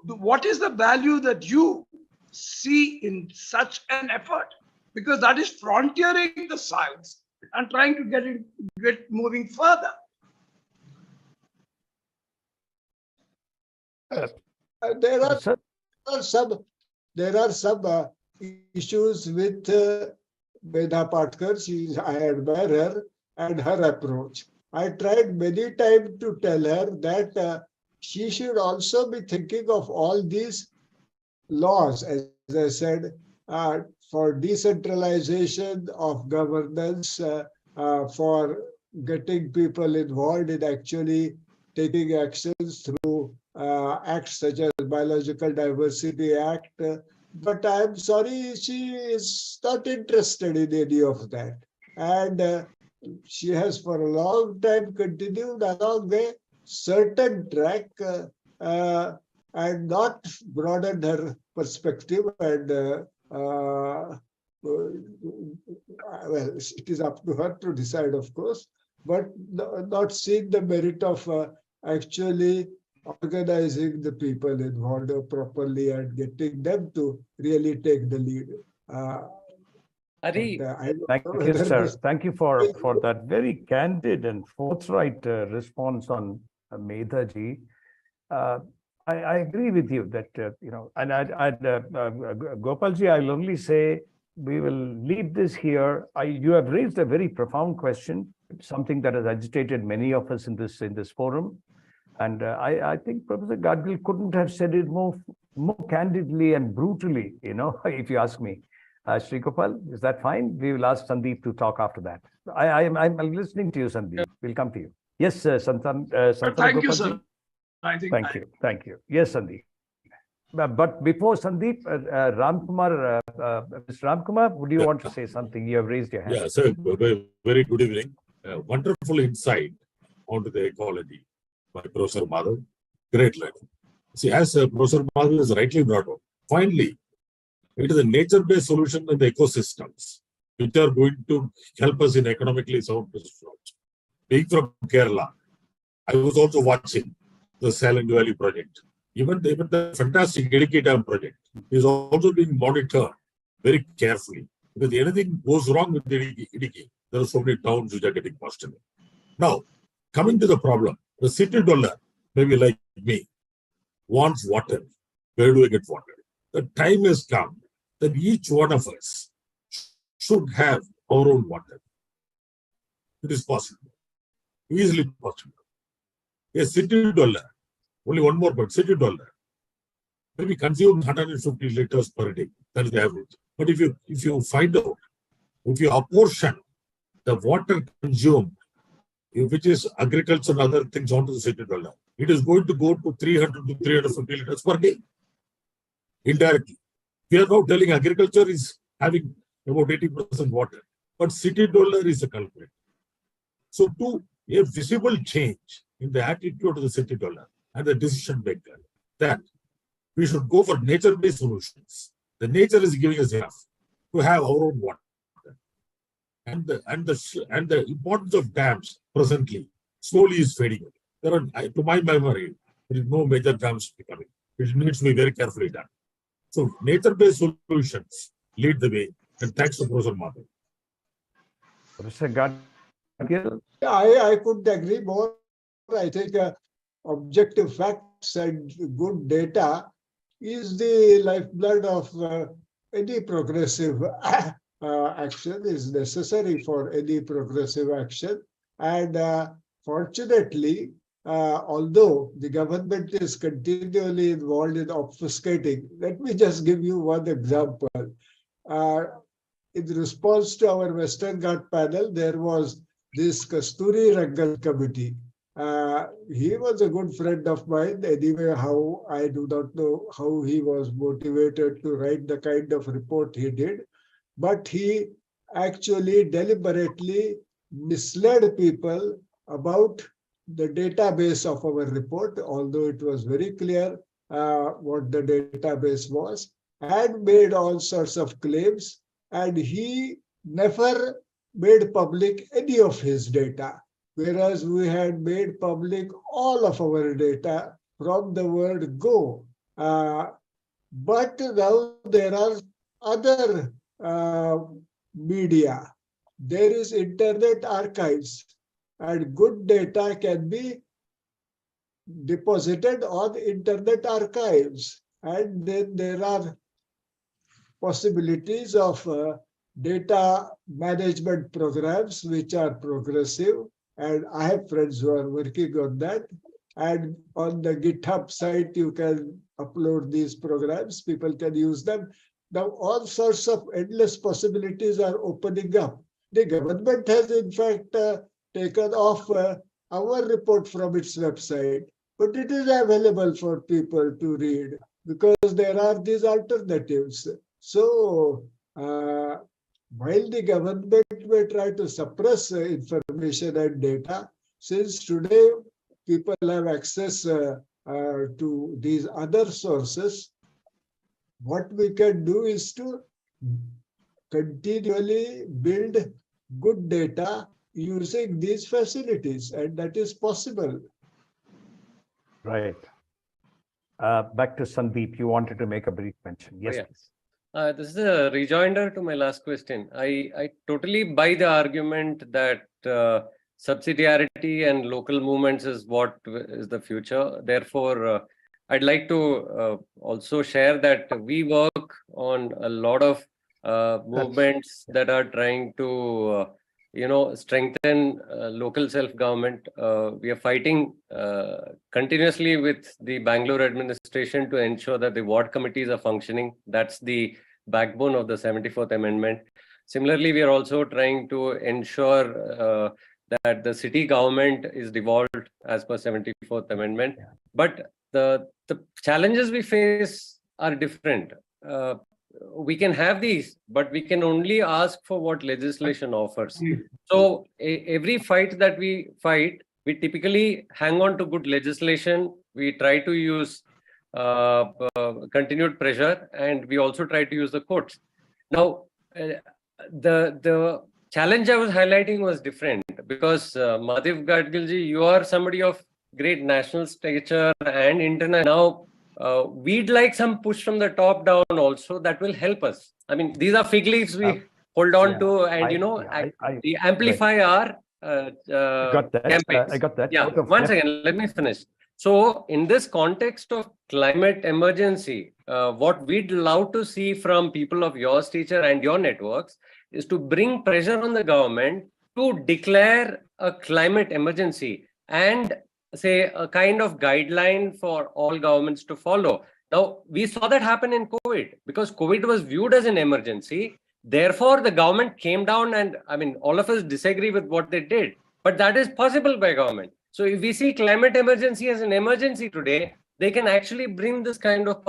What is the value that you see in such an effort? Because that is frontiering the science and trying to get moving further. There are some issues with Medha Patkar, I admire her and her approach. I tried many times to tell her that she should also be thinking of all these laws, as I said, for decentralization of governance, for getting people involved in actually taking actions through acts such as Biological Diversity Act. But I'm sorry, she is not interested in any of that. And she has for a long time continued along a certain track and not broadened her perspective. And well, it is up to her to decide, of course, but not seeing the merit of actually organizing the people involved properly and getting them to really take the lead. Hari, thank you, sir. Thank you for that very candid and forthright response on Medha ji. I agree with you that, and Gopalji, I'll only say we will leave this here. You have raised a very profound question, something that has agitated many of us in this forum. And I think Professor Gadgil couldn't have said it more candidly and brutally, if you ask me. Sri Gopal, is that fine? We will ask Sandeep to talk after that. I'm listening to you, Sandeep. We'll come to you. Yes, Santan. Thank you, sir. Thank you. Yes, Sandeep. But before Sandeep, Ramkumar, Mr. Ramkumar, would you want to say something? You have raised your hand. Yeah, sir. Very good evening. Wonderful insight onto the ecology by Professor Madhav. Great learning. See, as Professor Madhav is rightly brought up, finally, it is a nature-based solution in the ecosystems which are going to help us in economically sound approach. Being from Kerala, I was also watching the Salem Valley project. Even the fantastic Idiki Dam project is also being monitored very carefully. Because anything goes wrong with Idiki, there are so many towns which are getting lost in it. Now, coming to the problem, the city dweller, maybe like me, wants water. Where do I get water? The time has come that each one of us should have our own water. It is possible, easily possible. A city dweller, only one more point, city dweller, maybe consume 150 liters per day. That is the average. But if you find out, if you apportion the water consumed, which is agriculture and other things onto the city dweller, it is going to go to 300 to 350 liters per day. Indirectly. We are now telling agriculture is having about 80% water, but city dweller is a culprit. So to a visible change in the attitude of the city dweller and the decision maker, that we should go for nature-based solutions. The nature is giving us enough to have our own water. And the importance of dams presently slowly is fading away. There are, to my memory, there is no major dams becoming. It needs to be very carefully done. So nature-based solutions lead the way. And thanks to Professor Madhav. Professor Gadgil? I couldn't agree more. I think objective facts and good data is the lifeblood of any progressive action, is necessary for any progressive action. And fortunately, although the government is continually involved in obfuscating, let me just give you one example. In response to our Western Ghat panel, there was this Kasturi Rangan committee. He was a good friend of mine. Anyway, how I do not know how he was motivated to write the kind of report he did, but he actually deliberately misled people about the database of our report, although it was very clear what the database was, and made all sorts of claims. And he never made public any of his data, whereas we had made public all of our data from the word go. But now there are other media. There is Internet Archives, and good data can be deposited on Internet Archives. And then there are possibilities of data management programs which are progressive, and I have friends who are working on that. And on the GitHub site, you can upload these programs. People can use them. Now, all sorts of endless possibilities are opening up. The government has, in fact, taken off our report from its website, but it is available for people to read because there are these alternatives. So, while the government may try to suppress information and data, since today people have access to these other sources, what we can do is to continually build good data using these facilities, and that is possible. Right. Back to Sandeep, you wanted to make a brief mention. Yes, please. This is a rejoinder to my last question. I totally buy the argument that subsidiarity and local movements is what is the future. Therefore, I'd like to also share that we work on a lot of movements that are trying to, strengthen local self-government. We are fighting continuously with the Bangalore administration to ensure that the ward committees are functioning. That's the backbone of the 74th Amendment. Similarly, we are also trying to ensure that the city government is devolved as per 74th Amendment. But the challenges we face are different. We can have these, but we can only ask for what legislation offers. So every fight that we fight, we typically hang on to good legislation. We try to use continued pressure, and we also try to use the courts. Now, the challenge I was highlighting was different because Madhav Gadgilji, you are somebody of great national stature and international. Now, we'd like some push from the top down also that will help us. I mean, these are fig leaves we hold on to, and we amplify our campaigns. I got that. Yeah, one second, let me finish. So in this context of climate emergency, what we'd love to see from people of your stature and your networks is to bring pressure on the government to declare a climate emergency and say a kind of guideline for all governments to follow. Now, we saw that happen in COVID because COVID was viewed as an emergency. Therefore, the government came down, and I mean, all of us disagree with what they did, but that is possible by government. So if we see climate emergency as an emergency today, they can actually bring this kind of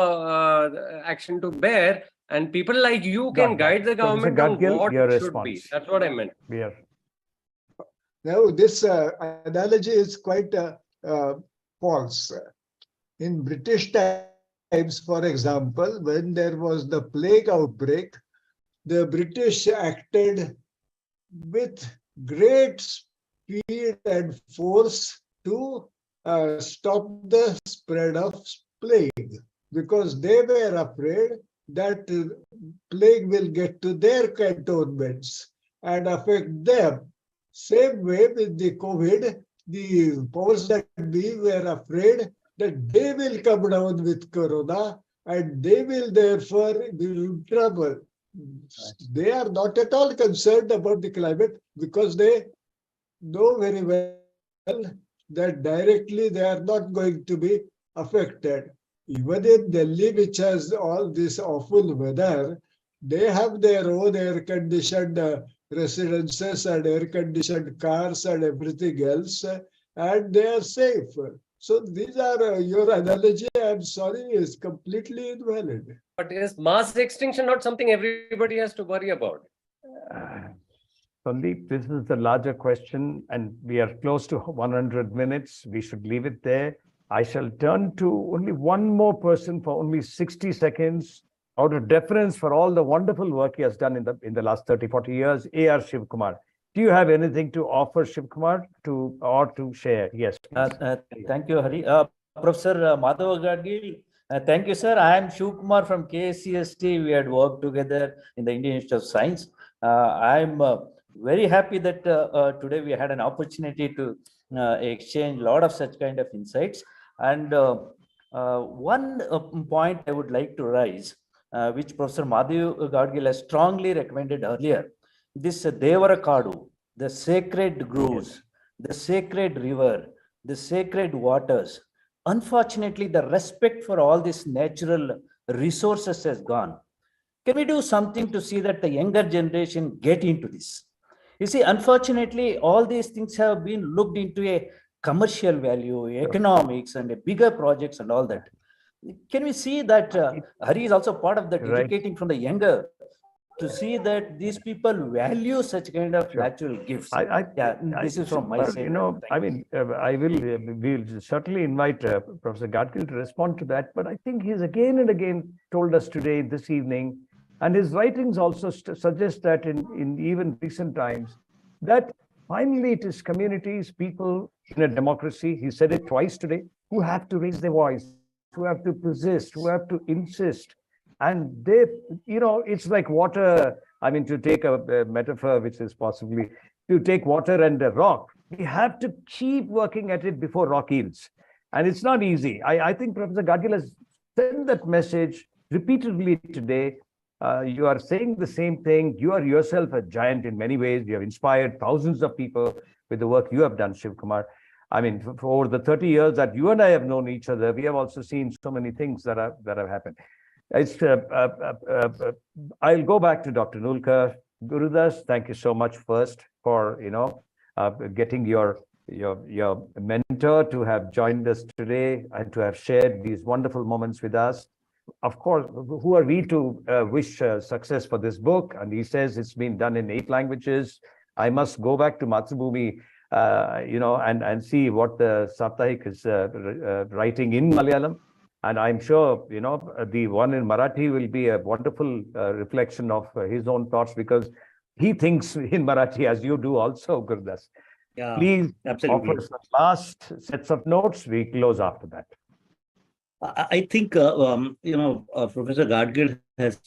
action to bear, and people like you can guide the government on what it should be. That's what I meant. Yeah. Now, this analogy is quite false. In British times, for example, when there was the plague outbreak, the British acted with great speed and force to stop the spread of plague, because they were afraid that plague will get to their cantonments and affect them. Same way with the COVID, the powers that be were afraid that they will come down with corona and they will therefore be in trouble. They are not at all concerned about the climate because they know very well that directly they are not going to be affected. Even in Delhi, which has all this awful weather, they have their own air-conditioned residences and air-conditioned cars and everything else, and they are safe. So these are, your analogy, I'm sorry, is completely invalid. But is mass extinction not something everybody has to worry about? Sandeep, this is the larger question, and we are close to 100 minutes. We should leave it there. I shall turn to only one more person for only 60 seconds out of deference for all the wonderful work he has done in the last 30, 40 years, A.R. Shivkumar. Do you have anything to offer, Shivkumar, to share? Yes. Thank you, Hari. Professor Madhav Gadgil, thank you, sir. I am Shivkumar from KSCST. We had worked together in the Indian Institute of Science. I am very happy that today we had an opportunity to exchange a lot of such kind of insights. And one point I would like to raise, which Professor Madhav Gadgil has strongly recommended earlier. This Devarakadu, the sacred groves, the sacred river, the sacred waters. Unfortunately, the respect for all these natural resources has gone. Can we do something to see that the younger generation get into this? You see, unfortunately, all these things have been looked into a commercial value, economics, and a bigger projects and all that. Can we see that Hari is also part of that, educating from the younger to see that these people value such kind of natural gifts? This is from my side. You know, I mean, we'll certainly invite Professor Gadgil to respond to that. But I think he's again and again told us today, this evening, and his writings also suggest that in even recent times, that finally it is communities, people in a democracy, he said it twice today, who have to raise their voice, who have to persist, who have to insist. And they, you know, it's like water. I mean, to take a metaphor, which is possibly to take water and a rock, we have to keep working at it before rock yields. And it's not easy. I think Professor Gadgil has sent that message repeatedly today. You are saying the same thing. You are yourself a giant in many ways. You have inspired thousands of people with the work you have done, Shiv Kumar. I mean, for over the 30 years that you and I have known each other, we have also seen so many things that have happened. It's, I'll go back to Dr. Nulkar. Gurudas, thank you so much first for, you know, getting your mentor to have joined us today and to have shared these wonderful moments with us. Of course, who are we to wish success for this book? And he says it's been done in 8 languages. I must go back to Matsubhumi, you know, and see what the Saptahik is writing in Malayalam. And I'm sure, you know, the one in Marathi will be a wonderful reflection of his own thoughts, because he thinks in Marathi as you do also, Gurudas. Yeah, please absolutely. offer some last sets of notes. We close after that. I think, you know, Professor Gadgil has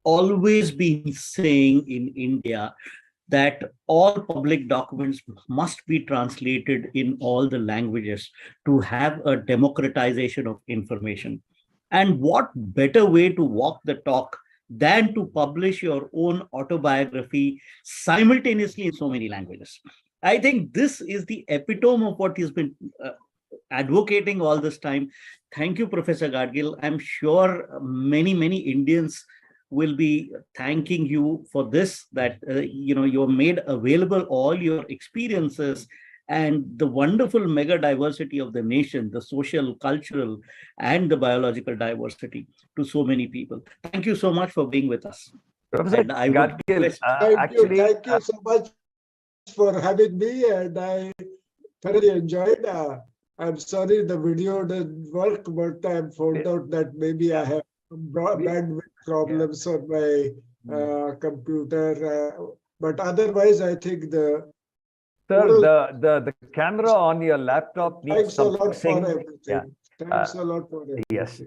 always been saying in India that all public documents must be translated in all the languages to have a democratization of information. And what better way to walk the talk than to publish your own autobiography simultaneously in so many languages. I think this is the epitome of what he's been advocating all this time. Thank you, Professor Gadgil. I'm sure many Indians will be thanking you for this, that you know, you've made available all your experiences and the wonderful mega diversity of the nation, the social, cultural, and the biological diversity to so many people. Thank you so much for being with us. Professor Gadgil, thank you so much for having me, and I thoroughly enjoyed. I'm sorry the video didn't work, but I found out that maybe I have bandwidth problems on my computer. But otherwise, I think the camera on your laptop needs some fixing. Thanks a lot for everything. Yes,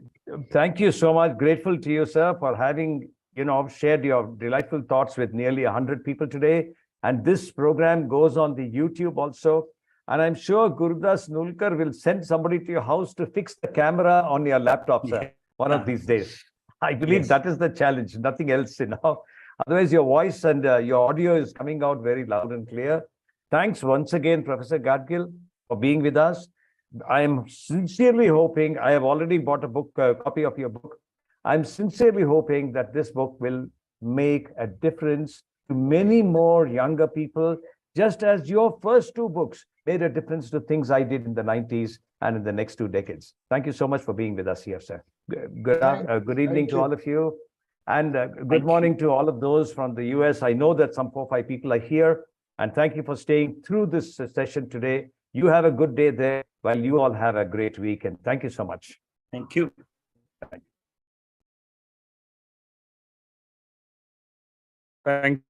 thank you so much. Grateful to you, sir, for having, you know, shared your delightful thoughts with nearly 100 people today. And this program goes on the YouTube also. And I'm sure Gurudas Nulkar will send somebody to your house to fix the camera on your laptop, sir, one of these days. I believe that is the challenge, nothing else, you know. Otherwise, your voice and your audio is coming out very loud and clear. Thanks once again, Professor Gadgil, for being with us. I am sincerely hoping, I have already bought a book, copy of your book. I'm sincerely hoping that this book will make a difference to many more younger people, just as your first 2 books made a difference to things I did in the 90s and in the next 2 decades. Thank you so much for being with us here, sir. Good evening to all of you. And good morning to all of those from the US. I know that some 4 or 5 people are here. And thank you for staying through this session today. You have a good day there, while you all have a great week. And thank you so much. Thank you. Thank you. Thank